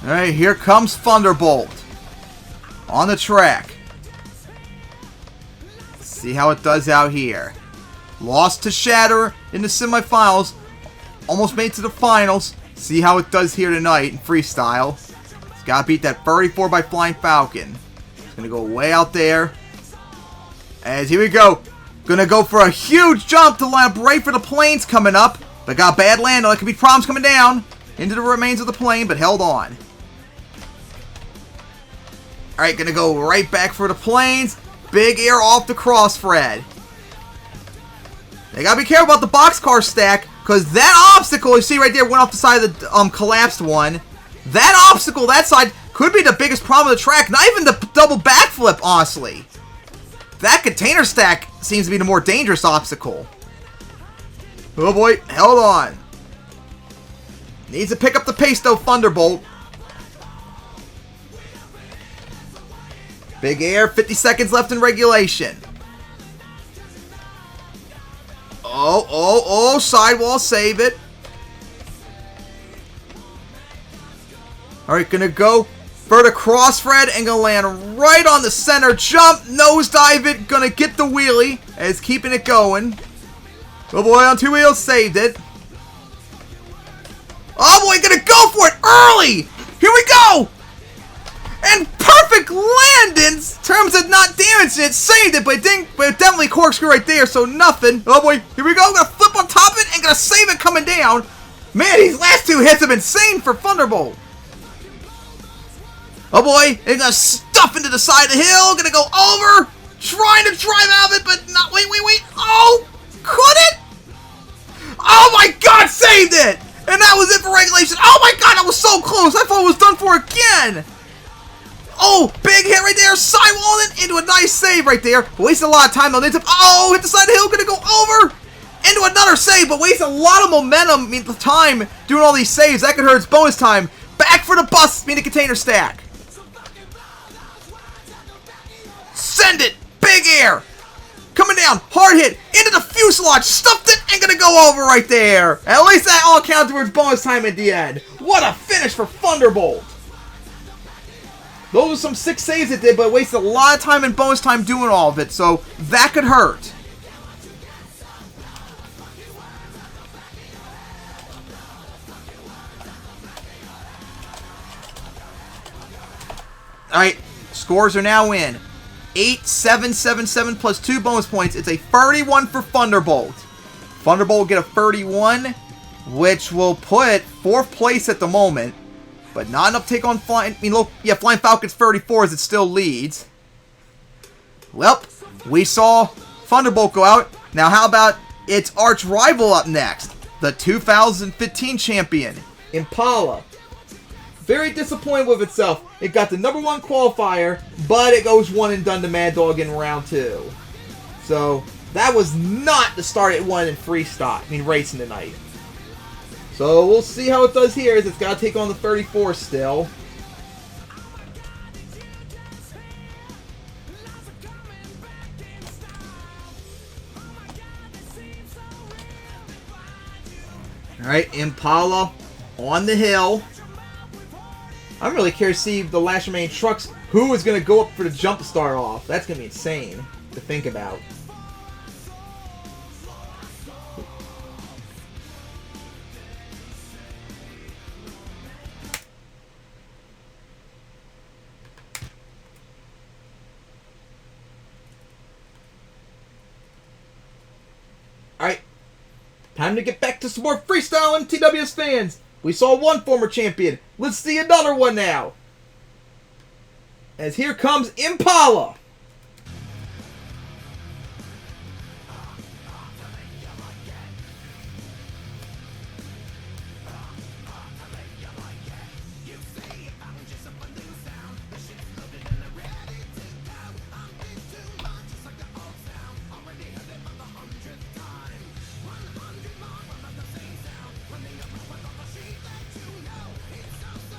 [SPEAKER 1] Alright, here comes Thunderbolt on the track. Let's see how it does out here. Lost to Shatter in the semifinals. Almost made it to the finals. See how it does here tonight in freestyle. It's got to beat that 34 by Flying Falcon. It's going to go way out there. As here we go. Going to go for a huge jump to line up right for the planes coming up. But got bad land. There could be problems coming down into the remains of the plane, but held on. Alright, gonna go right back for the planes. Big air off the crossfred. They gotta be careful about the boxcar stack, because that obstacle you see right there went off the side of the collapsed one. That obstacle, that side, could be the biggest problem of the track. Not even the double backflip, honestly. That container stack seems to be the more dangerous obstacle. Oh boy, held on. Needs to pick up the pace though, Thunderbolt. Big air, 50 seconds left in regulation. Oh, sidewall, save it. Alright, gonna go for the crossfred and gonna land right on the center jump. Nosedive it, gonna get the wheelie as keeping it going. Oh boy, on 2 wheels, saved it. Oh boy, gonna go for it early! Here we go! And perfect landings in terms of not damage. experienced it, saved it, but it definitely corkscrew right there, so nothing. Oh boy, here we go. Gonna flip on top of it and gonna save it coming down. Man, these last two hits have been insane for Thunderbolt. Oh boy, they're gonna stuff into the side of the hill, gonna go over, trying to drive out of it, but not, wait. Oh, could it? Oh my God, saved it! And that was it for regulation. Oh my God, that was so close. I thought it was done for again. Oh, big hit right there, sidewalling into a nice save right there. Wasted a lot of time though. Oh, hit the side of the hill, gonna go over into another save, but wasted a lot of momentum, the time doing all these saves. That could hurt its bonus time. Back for the bus, the container stack. Send it, big air. Coming down, hard hit, into the fuselage, stuffed it, and gonna go over right there. At least that all counted towards bonus time at the end. What a finish for Thunderbolt. Those are some 6 saves it did, but wasted a lot of time and bonus time doing all of it, so that could hurt. Alright, scores are now in. 8-7-7-7 plus 2 bonus points. It's a 31 for Thunderbolt. Thunderbolt will get a 31, which will put 4th place at the moment. But not enough to take on Flying... Flying Falcon's 34 as it still leads. Well, we saw Thunderbolt go out. Now how about its arch rival up next? The 2015 champion, Impala. Very disappointed with itself. It got the #1 qualifier, but it goes 1 and done to Mad Dog in round 2. So, that was not the start it wanted in freestyle. Racing tonight. So, we'll see how it does here, as it's got to take on the 34 still. Alright, Impala on the hill. I'm really curious to see the last remaining trucks, who is going to go up for the jump to start off. That's going to be insane to think about. Alright, time to get back to some more freestyle MTWS fans. We saw one former champion. Let's see another one now. As here comes Impala.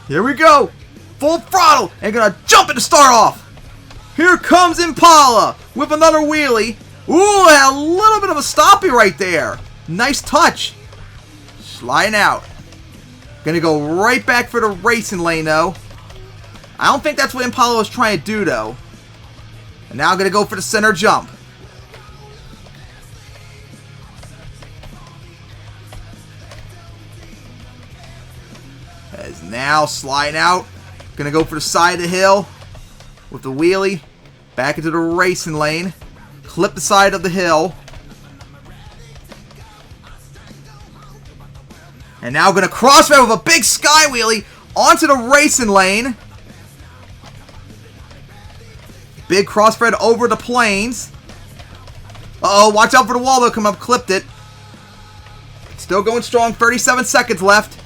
[SPEAKER 1] Here we go! Full throttle! And gonna jump it to start off! Here comes Impala with another wheelie. Ooh, a little bit of a stoppie right there. Nice touch. Sliding out. Gonna go right back for the racing lane though. I don't think that's what Impala was trying to do though. And now gonna go for the center jump. As now sliding out. Gonna go for the side of the hill with the wheelie. Back into the racing lane. Clip the side of the hill. And now gonna crossfade with a big sky wheelie onto the racing lane. Big crossfade over the planes. Uh-oh, watch out for the wall though. Come up, clipped it. Still going strong, 37 seconds left.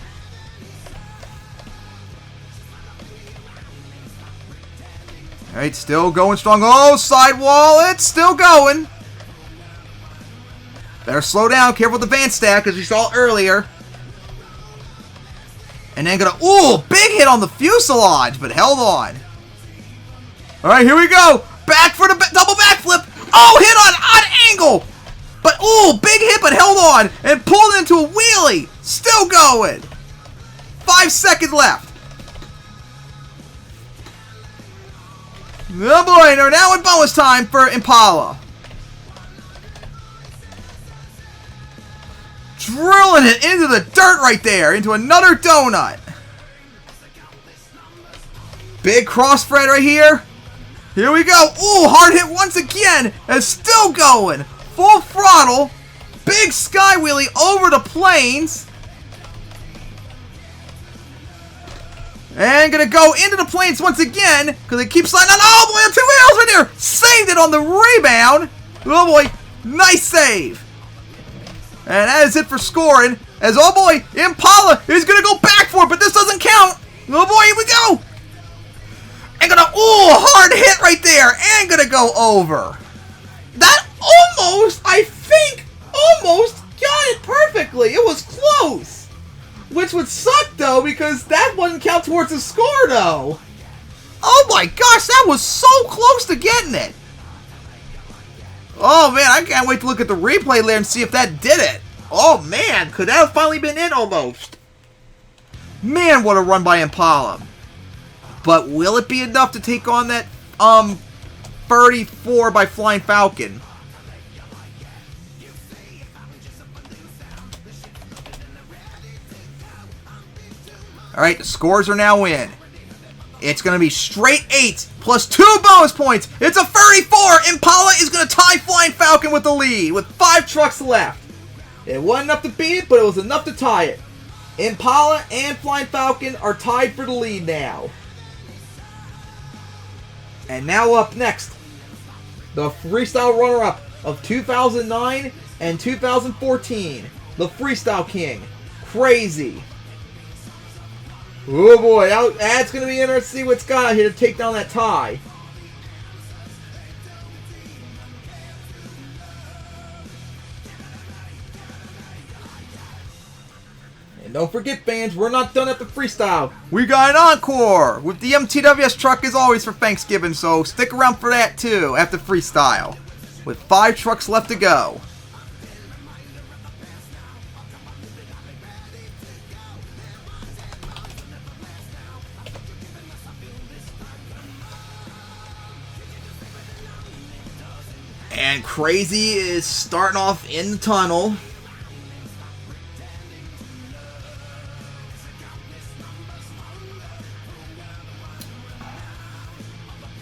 [SPEAKER 1] Alright, still going strong. Oh, sidewall, it's still going. Better slow down, careful with the van stack, as we saw earlier. And then gonna, ooh, big hit on the fuselage, but held on. Alright, here we go. Back for the double backflip. Oh, hit on odd angle. But, ooh, big hit, but held on. And pulled into a wheelie. Still going. 5 seconds left. Oh boy, they're now in bonus time for Impala. Drilling it into the dirt right there, into another donut. Big crossfade right here. Here we go. Ooh, hard hit once again. It's still going. Full throttle. Big sky wheelie over the planes. And gonna go into the planes once again because it keeps sliding on. Oh boy, on 2 wheels right there. Saved it on the rebound. Oh boy, nice save. And that is it for scoring. As oh boy, Impala is gonna go back for it, but this doesn't count. Oh boy, here we go. And gonna, ooh, hard hit right there. And gonna go over. That almost, I think, almost got it perfectly. It was close. Which would suck, though, because that wouldn't count towards the score, though. Oh my gosh, that was so close to getting it. Oh man, I can't wait to look at the replay later and see if that did it. Oh man, could that have finally been it almost? Man, what a run by Impala. But will it be enough to take on that 34 by Flying Falcon? Alright, the scores are now in. It's going to be straight 8 plus 2 bonus points. It's a 34. Impala is going to tie Flying Falcon with the lead with 5 trucks left. It wasn't enough to beat it, but it was enough to tie it. Impala and Flying Falcon are tied for the lead now. And now up next, the Freestyle runner-up of 2009 and 2014. The Freestyle King, Crazy. Oh boy, that's going to be interesting to see what's got out here to take down that tie. And don't forget, fans, we're not done at the Freestyle. We got an encore with the MTWS truck as always for Thanksgiving, so stick around for that too after Freestyle. With 5 trucks left to go. And Crazy is starting off in the tunnel.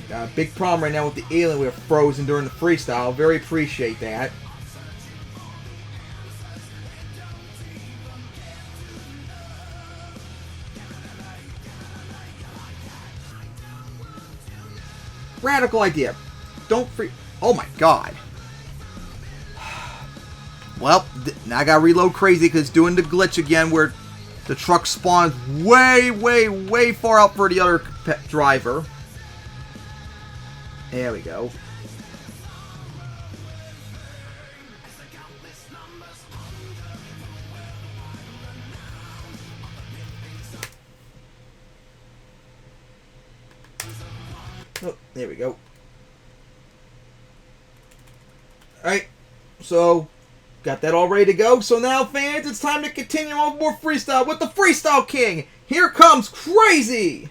[SPEAKER 1] Got a big problem right now with the alien. We're frozen during the Freestyle. Very appreciate that. Radical idea. Don't free. Oh my god. Well, now I gotta reload Crazy because it's doing the glitch again where the truck spawns way, way, way far out for the other driver. There we go. Oh, there we go. Alright, so got that all ready to go. So now, fans, it's time to continue on more Freestyle with the Freestyle King. Here comes Crazy!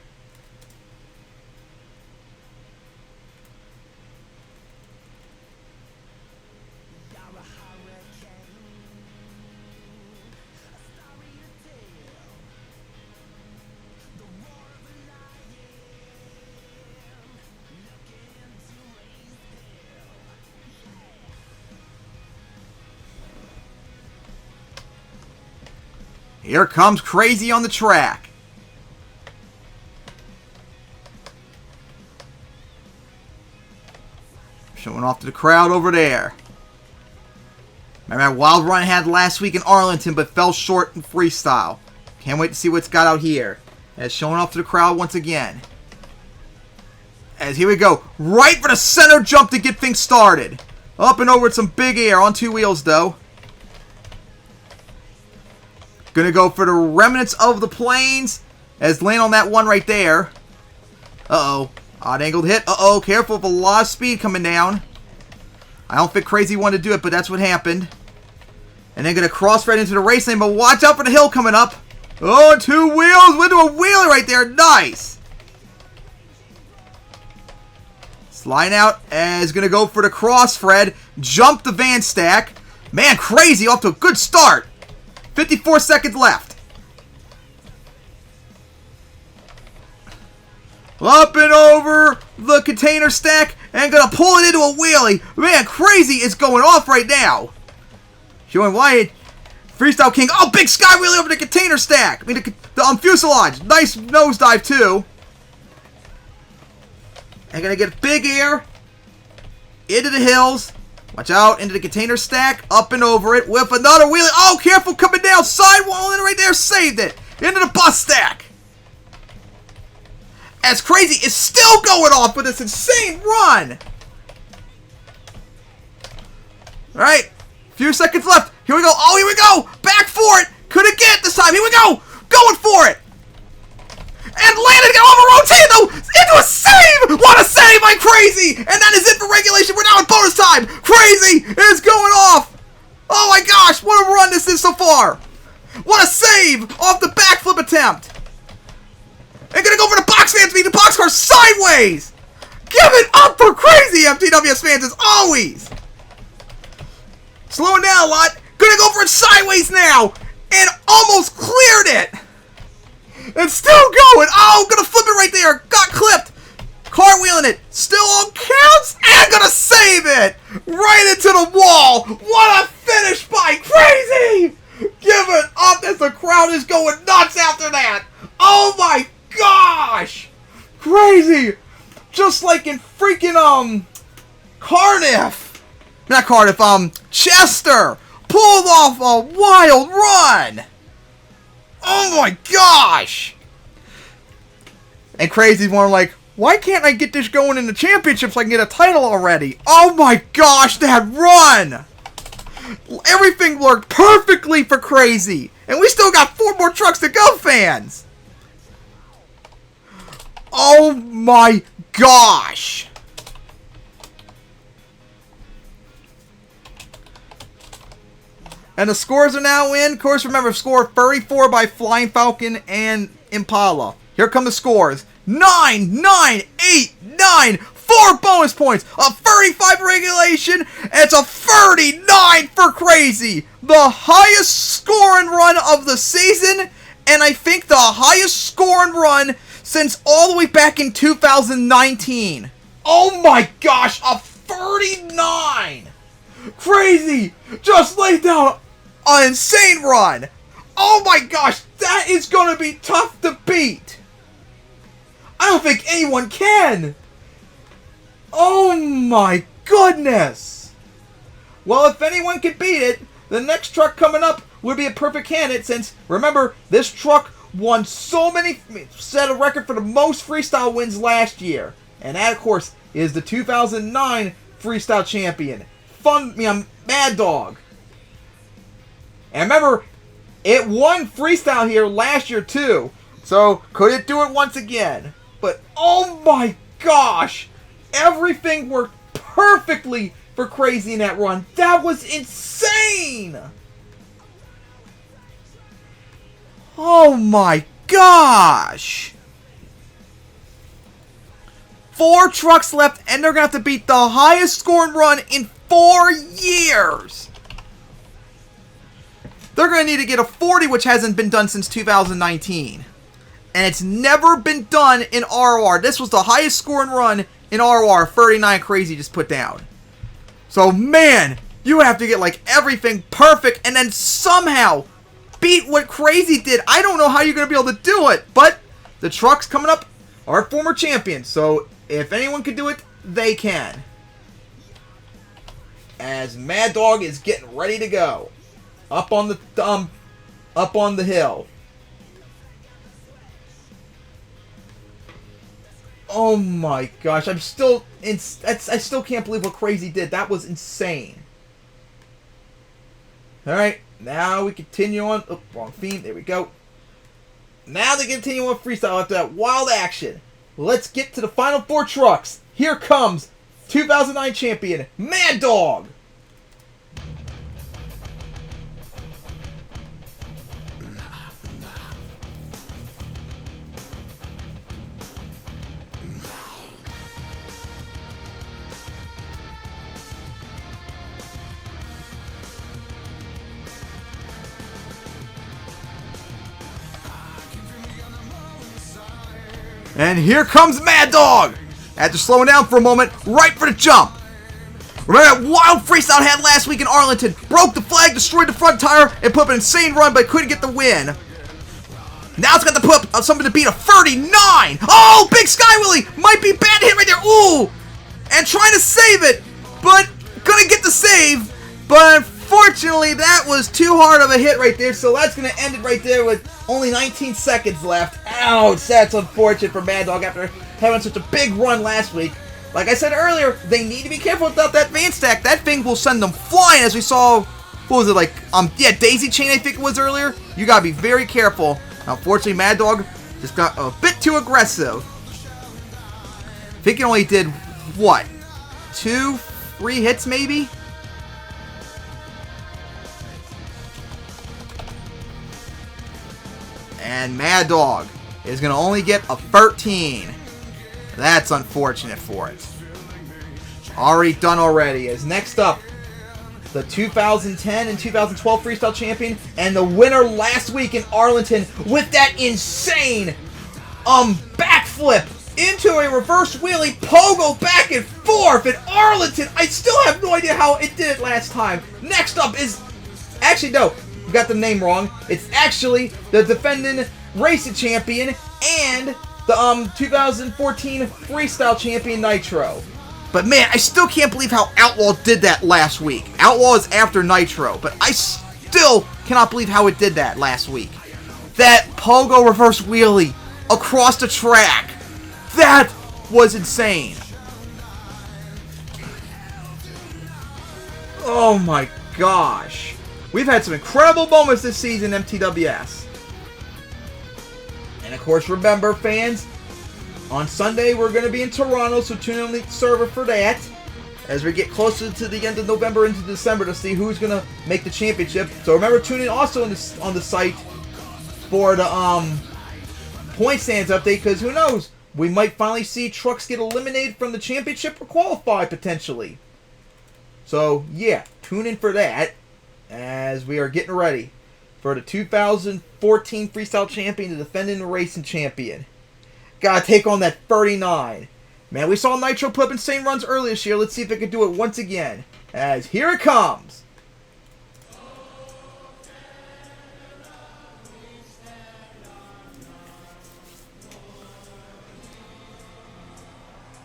[SPEAKER 1] Here comes Crazy on the track. Showing off to the crowd over there. Remember that wild run I had last week in Arlington, but fell short in Freestyle. Can't wait to see what's got out here. As showing off to the crowd once again. As here we go. Right for the center jump to get things started. Up and over with some big air on 2 wheels, though. Gonna go for the remnants of the planes. As land on that one right there. Uh-oh. Odd angled hit. Uh-oh. Careful of a lot of speed coming down. I don't think Crazy wanted to do it, but that's what happened. And then gonna cross right into the race lane, but watch out for the hill coming up. Oh, 2 wheels. Went to a wheelie right there. Nice. Sliding out as gonna go for the cross, Fred. Jump the van stack. Man, Crazy off to a good start. 54 seconds left. Up and over the container stack and gonna pull it into a wheelie. Man, Crazy is going off right now. Showing why Freestyle King. Oh, big sky wheelie over the container stack. I mean, the fuselage. Nice nosedive, too. And gonna get big air into the hills. Watch out, into the container stack. Up and over it with another wheelie. Oh, careful coming down. Sidewall in right there. Saved it. Into the bus stack. As Crazy is still going off with this insane run. Alright. Few seconds left. Here we go. Oh, here we go. Back for it. Couldn't get it this time. Here we go. Going for it. And landed again over rotate though. Into a save. What a save by Crazy. And that is it for regulation. We're now in bonus time. Crazy is going off. Oh my gosh. What a run this is so far. What a save off the backflip attempt. And gonna go for the box fans beat the box car sideways. Give it up for Crazy, MTWS fans, as always. Slowing down a lot. Gonna go for it sideways now. And almost cleared it. And still going. Oh, gonna flip it right there. Got clipped. Cartwheeling it. Still on counts. And gonna save it. Right into the wall. What a finish by Crazy. Give it up as the crowd is going nuts after that. Oh my gosh. Crazy. Just like in freaking, Cardiff. Not Cardiff, Chester. Pulled off a wild run. Oh my gosh. And Crazy's more like, why can't I get this going in the championship so I can get a title already? Oh my gosh, that run. Everything worked perfectly for Crazy. And we still got 4 more trucks to go, fans. Oh my gosh. And the scores are now in. Of course, remember, score 34 by Flying Falcon and Impala. Here come the scores. 9, 9, 8, 9, 4 bonus points. A 35 regulation. It's a 39 for Crazy. The highest scoring run of the season. And I think the highest scoring run since all the way back in 2019. Oh my gosh, a 39. Crazy just laid down an insane run. Oh my gosh, that is going to be tough to beat. I don't think anyone can. Oh my goodness. Well, if anyone could beat it, the next truck coming up would be a perfect candidate since, remember, this truck won so many, set a record for the most freestyle wins last year. And that, of course, is the 2009 freestyle champion, Mad Dog. And remember, it won freestyle here last year too. So, could it do it once again? But, oh my gosh! Everything worked perfectly for Crazy in that run. That was insane! Oh my gosh! 4 trucks left, and they're going to have to beat the highest scoring run in 4 years. They're going to need to get a 40, which hasn't been done since 2019. And it's never been done in ROR. This was the highest scoring run in ROR, 39 Crazy just put down. So, man, you have to get, like, everything perfect and then somehow beat what Crazy did. I don't know how you're going to be able to do it, but the trucks coming up are former champions. So, if anyone can do it, they can. As Mad Dog is getting ready to go. Up on the hill. Oh my gosh, I still can't believe what Crazy did. That was insane. Alright, now we continue on. Oh, wrong theme. There we go. Now they continue on freestyle after that wild action. Let's get to the final 4 trucks. Here comes 2009 champion, Mad Dog. And here comes Mad Dog. After slowing down for a moment, right for the jump. Remember that wild freestyle had last week in Arlington? Broke the flag, destroyed the front tire, and put up an insane run, but couldn't get the win. Now it's got to put up something to beat a 39. Oh, big sky wheelie. Might be bad hit right there. Ooh. And trying to save it, but gonna get the save. But unfortunately, that was too hard of a hit right there, so that's gonna end it right there with only 19 seconds left. Ouch, that's unfortunate for Mad Dog after having such a big run last week. Like I said earlier, they need to be careful without that van stack. That thing will send them flying, as we saw. What was it like? Daisy chain, I think it was earlier. You gotta be very careful. Unfortunately, Mad Dog just got a bit too aggressive. I think he only did what? 2, 3 hits maybe? And Mad Dog is going to only get a 13. That's unfortunate for it. Already done already. As next up, the 2010 and 2012 Freestyle Champion and the winner last week in Arlington with that insane backflip into a reverse wheelie pogo back and forth in Arlington. I still have no idea how it did it last time. Next up is... Actually, no. Got the name wrong. It's actually the defending racing champion and the 2014 Freestyle Champion Nitro. But man, I still can't believe how Outlaw did that last week. Outlaw is after Nitro, but I still cannot believe how it did that last week. That pogo reverse wheelie across the track. That was insane. Oh my gosh. We've had some incredible moments this season, MTWS. And of course, remember, fans, on Sunday we're going to be in Toronto, so tune in on the server for that. As we get closer to the end of November into December to see who's going to make the championship. So remember, tune in also on the site for the point stands update, because who knows? We might finally see trucks get eliminated from the championship or qualify potentially. So yeah, tune in for that as we are getting ready for the 2014 Freestyle Champion, the defending racing champion. Gotta take on that 39. Man, we saw Nitro put up insane runs earlier this year. Let's see if it can do it once again. As here it comes.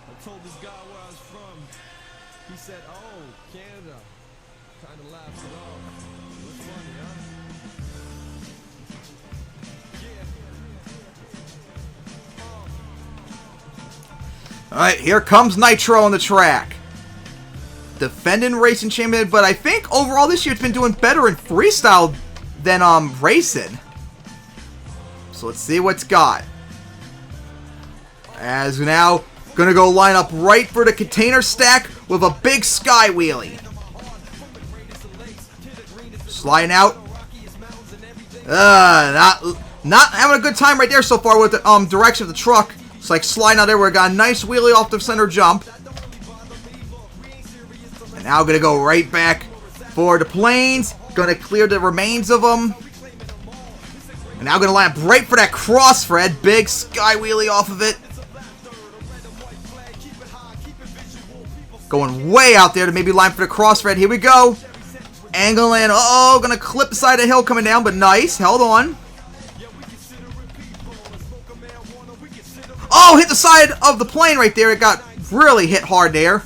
[SPEAKER 2] I told this guy where I was from. He said, "Oh, Canada." Kind of laughed it off. It was funny, huh?
[SPEAKER 1] Alright, here comes Nitro on the track. Defending racing champion, but I think overall this year it's been doing better in freestyle than racing. So let's see what's got. As now gonna go line up right for the container stack with a big sky wheelie. Sliding out. Not having a good time right there so far with the direction of the truck. It's like sliding out there where it got a nice wheelie off the center jump. And now gonna go right back for the planes. Gonna clear the remains of them. And now gonna line up right for that crossfred. Big sky wheelie off of it. Going way out there to maybe line for the crossfred. Here we go. Angle in. Uh-oh, gonna clip the side of the hill coming down, but nice. Held on. Oh, hit the side of the plane right there. It got really hit hard there.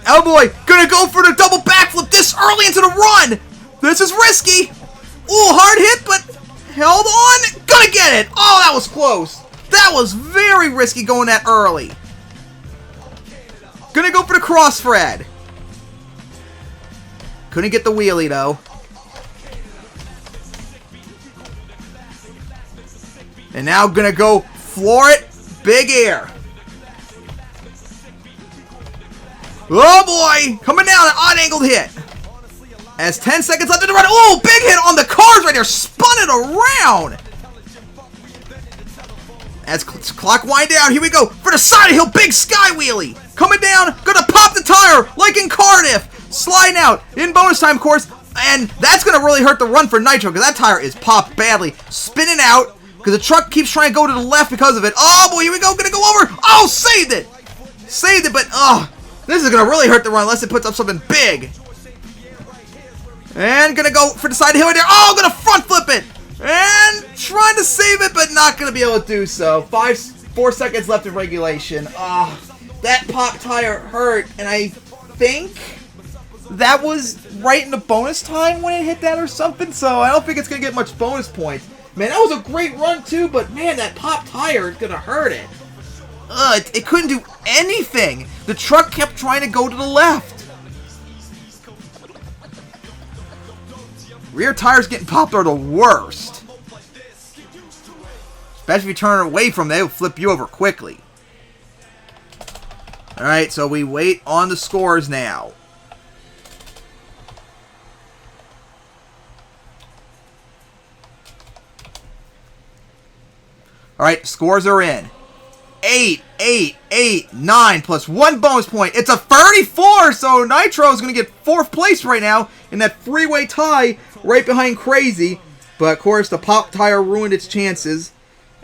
[SPEAKER 1] Oh boy, gonna go for the double backflip this early into the run. This is risky. Ooh, hard hit, but held on. Gonna get it. Oh, that was close. That was very risky going that early. Gonna go for the crossfred. Couldn't get the wheelie though. And now gonna go floor it. Big air. Oh boy! Coming down, an odd angled hit. As 10 seconds left in the run. Oh, big hit on the cars right there. Spun it around. As clock wind down, here we go. For the side of the hill, big sky wheelie. Coming down, gonna pop the tire like in Cardiff. Sliding out in bonus time, of course. And that's gonna really hurt the run for Nitro because that tire is popped badly. Spinning out. because the truck keeps trying to go to the left because of it. Oh boy, here we go. Gonna go over. Oh, saved it. Saved it, but this is gonna really hurt the run unless it puts up something big. And gonna go for the side of the hill right there. Oh, gonna front flip it. And trying to save it, but not gonna be able to do so. 4 seconds left in regulation. That pop tire hurt, and I think that was right in the bonus time when it hit that or something, so I don't think it's gonna get much bonus points. Man, that was a great run too, but man, that pop tire is gonna hurt it. It couldn't do anything. The truck kept trying to go to the left. Rear tires getting popped are the worst. Especially if you turn away from them, they'll flip you over quickly. Alright, so we wait on the scores now. Alright, scores are in. 8, 8, 8, 9 plus 1 bonus point. It's a 34, so Nitro is going to get 4th place right now in that freeway tie right behind Crazy. But of course, the pop tire ruined its chances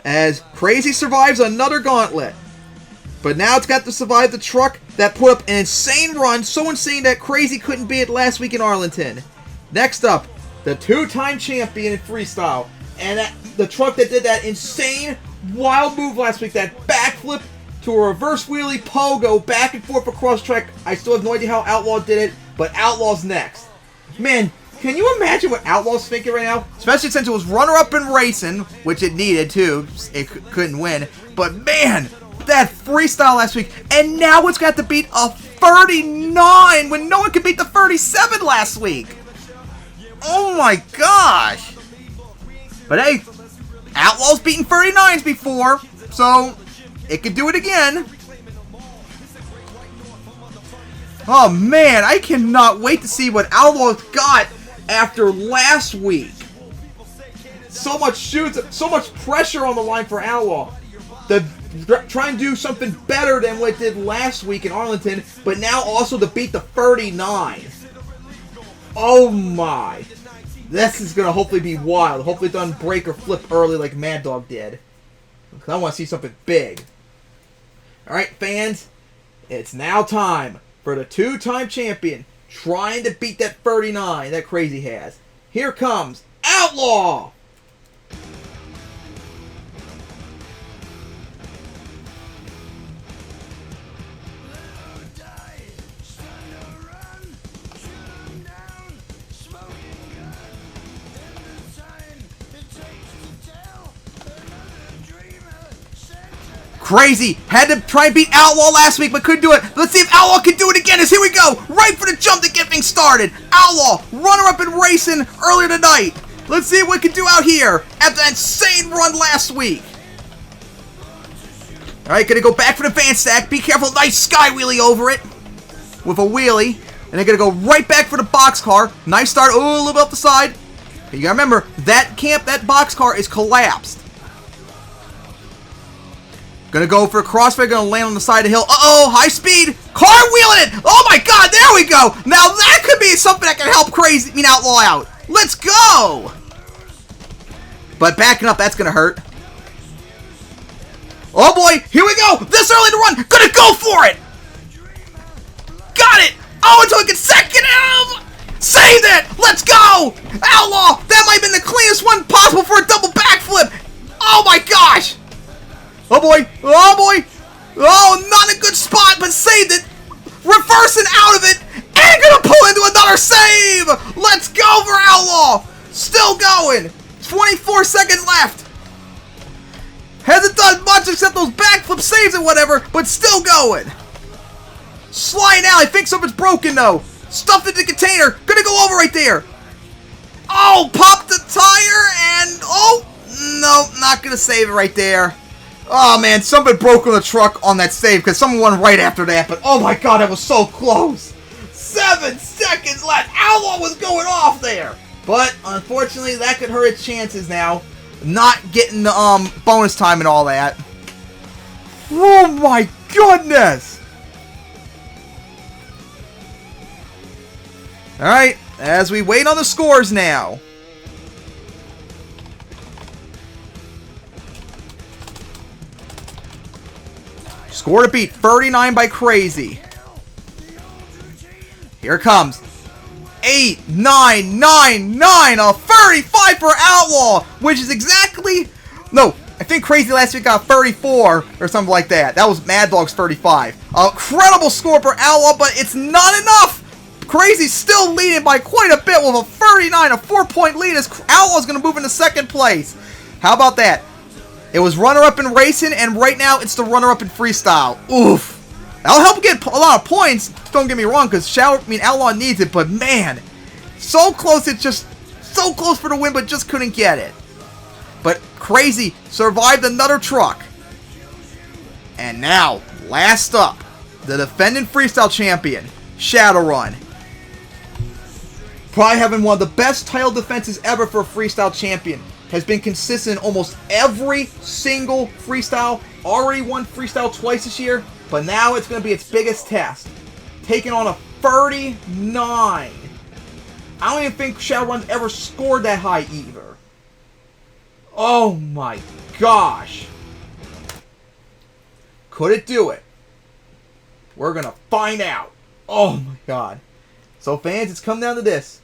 [SPEAKER 1] as Crazy survives another gauntlet. But now it's got to survive the truck that put up an insane run, so insane that Crazy couldn't beat it last week in Arlington. Next up, the 2-time champion in freestyle, and the truck that did that insane wild move last week, that backflip to a reverse wheelie pogo back and forth across track. I still have no idea how Outlaw did it, but Outlaw's next. Man, can you imagine what Outlaw's thinking right now? Especially since it was runner-up in racing, which it needed too. It couldn't win. But man, that freestyle last week, and now it's got to beat a 39 when no one could beat the 37 last week. Oh my gosh. But hey, Outlaw's beaten 39s before, so it could do it again. Oh man, I cannot wait to see what Outlaw's got after last week. So much shoots, so much pressure on the line for Outlaw. Try and do something better than what it did last week in Arlington, but now also to beat the 39. Oh my. This is going to hopefully be wild. Hopefully it doesn't break or flip early like Mad Dog did. I want to see something big. Alright, fans. It's now time for the 2-time champion trying to beat that 39 that Crazy has. Here comes Outlaw! Crazy had to try and beat Outlaw last week, but couldn't do it. Let's see if Outlaw can do it again. As here we go, right for the jump to get things started. Outlaw, runner-up in racing earlier tonight. Let's see what we can do out here after that insane run last week. All right, gonna go back for the van stack. Be careful, nice sky wheelie over it with a wheelie, and then gonna go right back for the boxcar. Nice start. Oh, a little bit up the side. But you gotta remember that that boxcar is collapsed. Gonna go for a crossfire, gonna land on the side of the hill. Uh-oh, high speed, car wheeling it! Oh my god, there we go! Now that could be something that can help Outlaw out. Let's go! But backing up, that's gonna hurt. Oh boy, here we go! This early to run, gonna go for it! Got it! Oh, into a consecutive! Saved it! Let's go! Outlaw, that might have been the cleanest one possible for a double backflip! Oh my gosh! Oh boy! Oh boy! Oh, not a good spot, but saved it! Reversing out of it! And gonna pull into another save! Let's go for Outlaw! Still going! 24 seconds left! Hasn't done much except those backflip saves and whatever, but still going! Sliding out, I think something's broken though! Stuffed in the container! Gonna go over right there! Oh, popped the tire and... oh! No, not gonna save it right there. Oh man, something broke on the truck on that save because someone won right after that, but oh my god, that was so close. 7 seconds left. Outlaw was going off there. But unfortunately, that could hurt its chances now. Not getting the bonus time and all that. Oh my goodness. Alright, as we wait on the scores now. Score to beat, 39 by Crazy. Here it comes. 8, 9, 9, 9, a 35 for Outlaw, which is exactly, no, I think Crazy last week got 34 or something like that. That was Mad Dog's 35. Incredible score for Outlaw, but it's not enough. Crazy's still leading by quite a bit with a 39, a 4-point lead as Outlaw's going to move into second place. How about that? It was runner-up in racing, and right now it's the runner-up in freestyle. Oof. That'll help get a lot of points, don't get me wrong, because Outlaw needs it, but man, so close, it's just so close for the win, but just couldn't get it. But Crazy survived another truck. And now, last up, the defending freestyle champion, Shadowrun. Probably having one of the best title defenses ever for a freestyle champion. Has been consistent in almost every single freestyle. Already won freestyle twice this year, but now it's going to be its biggest test. Taking on a 39. I don't even think Shadowrun ever scored that high either. Oh my gosh. Could it do it? We're going to find out. Oh my god. So fans, it's come down to this.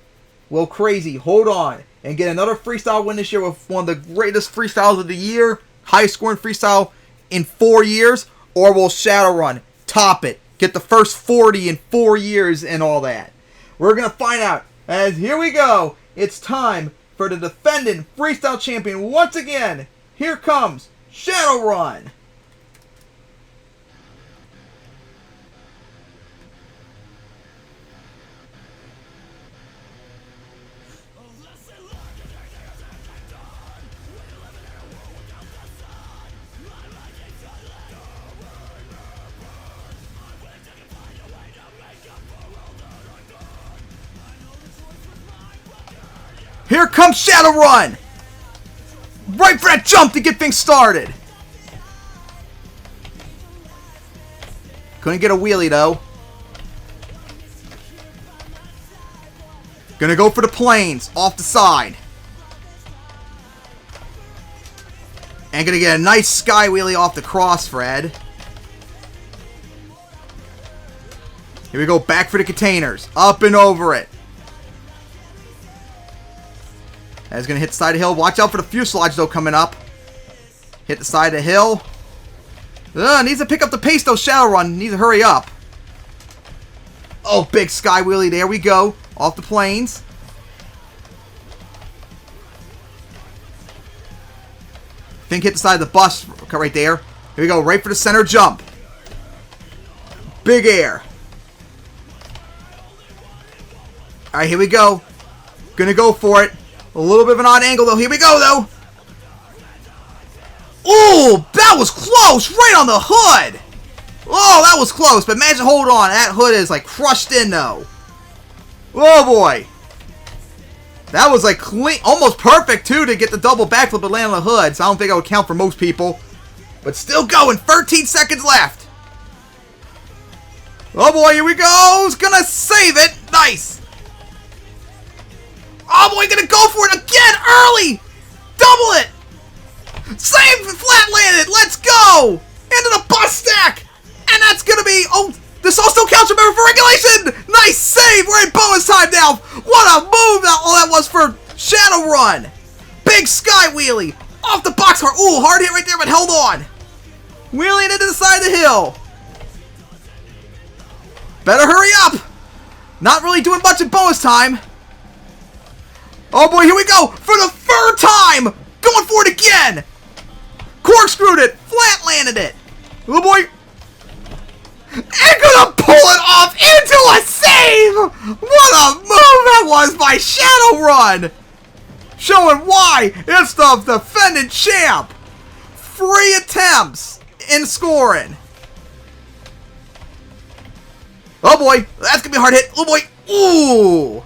[SPEAKER 1] Will Crazy hold on and get another freestyle win this year with one of the greatest freestyles of the year, highest scoring freestyle in 4 years, or will Shadowrun top it, get the first 40 in 4 years and all that? We're going to find out, as here we go. It's time for the defending freestyle champion once again. Here comes Shadowrun. Here comes Shadowrun! Right for that jump to get things started. Couldn't get a wheelie though. Gonna go for the planes off the side. And gonna get a nice sky wheelie off the cross, Fred. Here we go, back for the containers. Up and over it. That's going to hit the side of the hill. Watch out for the fuselage, though, coming up. Hit the side of the hill. Needs to pick up the pace, though, Shadowrun. Needs to hurry up. Oh, big sky wheelie. There we go. Off the planes. Think hit the side of the bus right there. Here we go. Right for the center jump. Big air. Alright, here we go. Gonna go for it. A little bit of an odd angle, though. Here we go, though. Ooh, that was close. Right on the hood. Oh, that was close. But imagine, hold on. That hood is, like, crushed in, though. Oh, boy. That was, like, clean. Almost perfect, too, to get the double backflip and land on the hood. So I don't think I would count for most people. But still going. 13 seconds left. Oh, boy. Here we go. He's going to save it. Nice. Oh boy, gonna go for it again early! Double it! Save flat landed! Let's go! Into the bus stack! And that's gonna be, oh, this all still counts, remember, for regulation! Nice save! We're in bonus time now! What a move that was for Shadowrun! Big sky wheelie! Off the box hard. Ooh, hard hit right there, but held on! Wheeling into the side of the hill! Better hurry up! Not really doing much in bonus time. Oh boy, here we go! For the third time! Going for it again! Corkscrewed it! Flat landed it! Oh boy! And gonna pull it off into a save! What a move that was by Shadowrun! Showing why it's the defending champ! 3 attempts in scoring. Oh boy, that's gonna be a hard hit. Oh boy, ooh!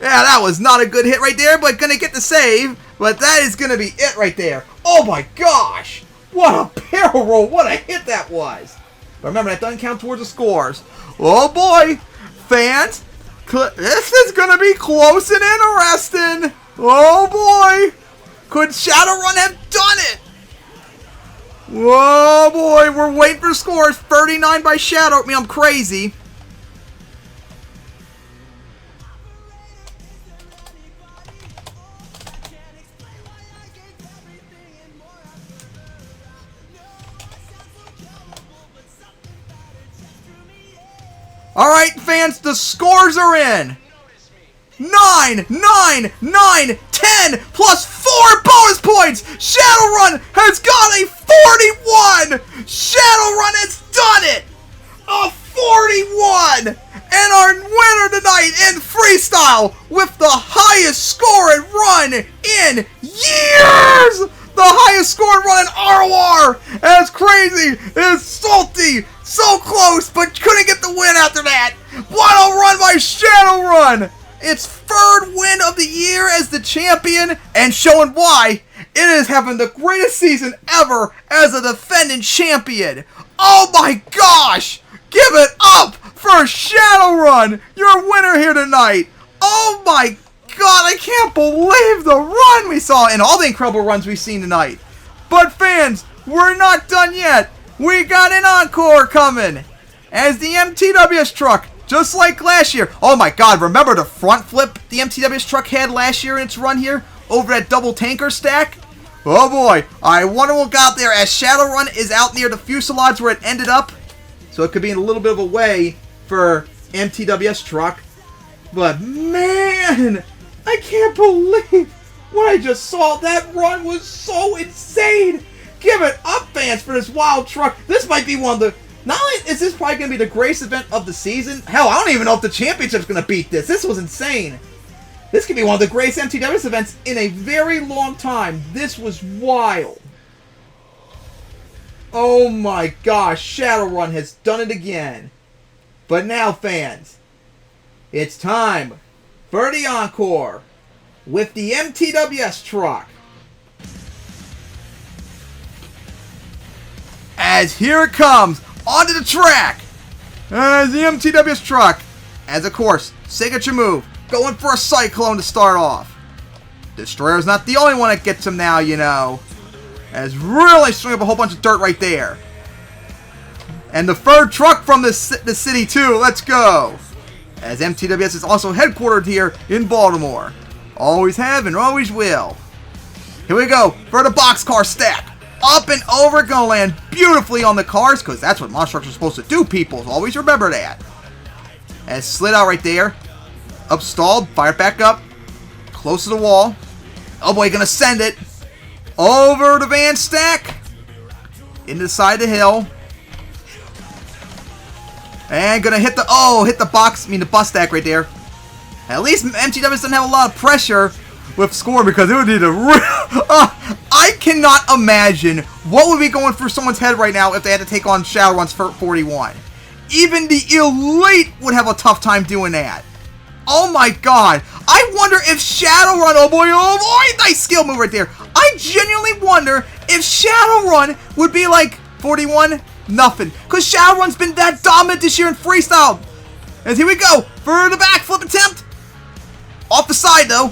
[SPEAKER 1] Yeah, that was not a good hit right there, but gonna get the save. But that is gonna be it right there. Oh my gosh! What a barrel roll! What a hit that was! But remember, that doesn't count towards the scores. Oh boy! Fans, this is gonna be close and interesting! Oh boy! Could Shadowrun have done it? Whoa, boy, we're waiting for scores. 39 by Shadow. I mean, I'm crazy. All right, fans, the scores are in. 9, 9, 9, 10, plus 4 bonus points. Shadowrun has got a 41. Shadowrun has done it. A 41. And our winner tonight in freestyle with the highest scoring run in years. The highest scoring run in ROR. That's crazy. It's Salty. So close, but couldn't get the win after that. What a run by Shadowrun. Its third win of the year as the champion, and showing why it is having the greatest season ever as a defending champion. Oh my gosh! Give it up for Shadowrun, your winner here tonight. Oh my god, I can't believe the run we saw and all the incredible runs we've seen tonight. But fans, we're not done yet. We got an encore coming as the MTWS truck, just like last year. Oh my god, remember the front flip the MTWS truck had last year in its run here over that double tanker stack? Oh boy, I wonder what got there as Shadowrun is out near the fuselage where it ended up. So it could be in a little bit of a way for MTWS truck. But man, I can't believe what I just saw. That run was so insane. Give it up, fans, for this wild truck. This might be one of the... Not only is this probably going to be the greatest event of the season, hell, I don't even know if the championship's going to beat this. This was insane. This could be one of the greatest MTWS events in a very long time. This was wild. Oh my gosh, Shadowrun has done it again. But now, fans, it's time for the encore with the MTWS truck. As here it comes, onto the track, as the MTWS truck, as of course, signature move, going for a Cyclone to start off. Destroyer's not the only one that gets him now, you know, as really string up a whole bunch of dirt right there. And the third truck from the city too, let's go. As MTWS is also headquartered here in Baltimore. Always have and always will. Here we go for the boxcar stack. Up and over, gonna land beautifully on the cars, because that's what monster trucks are supposed to do, people. Always remember that. As slid out right there. Up stalled, fired back up. Close to the wall. Oh boy, gonna send it. Over the van stack. Into the side of the hill. And gonna hit the box, the bus stack right there. At least MTW doesn't have a lot of pressure with score, because it would need a real... I cannot imagine what would be going through someone's head right now if they had to take on Shadowrun's 41. Even the elite would have a tough time doing that. Oh my god. I wonder if Shadowrun, oh boy, nice skill move right there. I genuinely wonder if Shadowrun would be like 41, nothing. Because Shadowrun's been that dominant this year in freestyle. And here we go for the backflip attempt. Off the side though.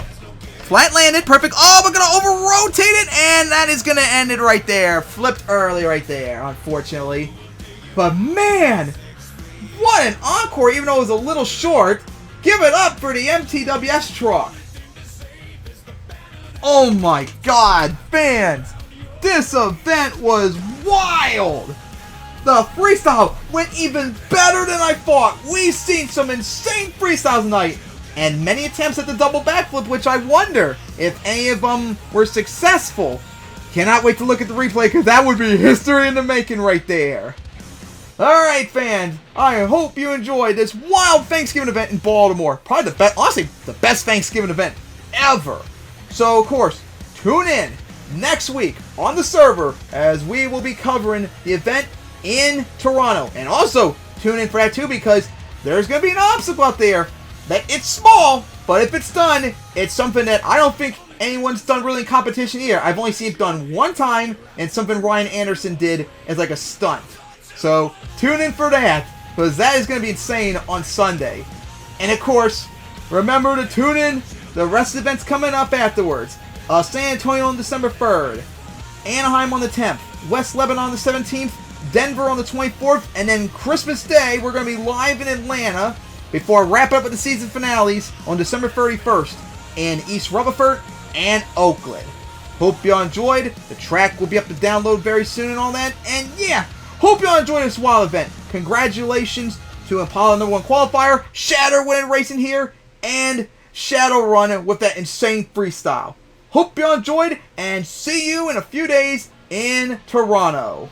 [SPEAKER 1] Flat landed, perfect. Oh, we're going to over-rotate it, and that is going to end it right there. Flipped early right there, unfortunately. But man, what an encore, even though it was a little short. Give it up for the MTWS truck. Oh my god, fans. This event was wild. The freestyle went even better than I thought. We've seen some insane freestyles tonight. And many attempts at the double backflip, which I wonder if any of them were successful. Cannot wait to look at the replay, because that would be history in the making right there. Alright, fans, I hope you enjoyed this wild Thanksgiving event in Baltimore. Probably the best, honestly, the best Thanksgiving event ever. So, of course, tune in next week on the server as we will be covering the event in Toronto. And also, tune in for that too, because there's going to be an obstacle out there. That it's small, but if it's done, it's something that I don't think anyone's done really in competition either. I've only seen it done one time, and something Ryan Anderson did as like a stunt. So tune in for that, because that is going to be insane on Sunday. And of course, remember to tune in the rest of the events coming up afterwards. San Antonio on December 3rd, Anaheim on the 10th, West Lebanon the 17th, Denver on the 24th, and then Christmas Day, we're going to be live in Atlanta before wrapping up with the season finales on December 31st in East Rutherford and Oakland. Hope y'all enjoyed. The track will be up to download very soon and all that. And yeah, hope y'all enjoyed this wild event. Congratulations to Impala #1 qualifier, Shatter winning racing here, and Shadowrun with that insane freestyle. Hope y'all enjoyed, and see you in a few days in Toronto.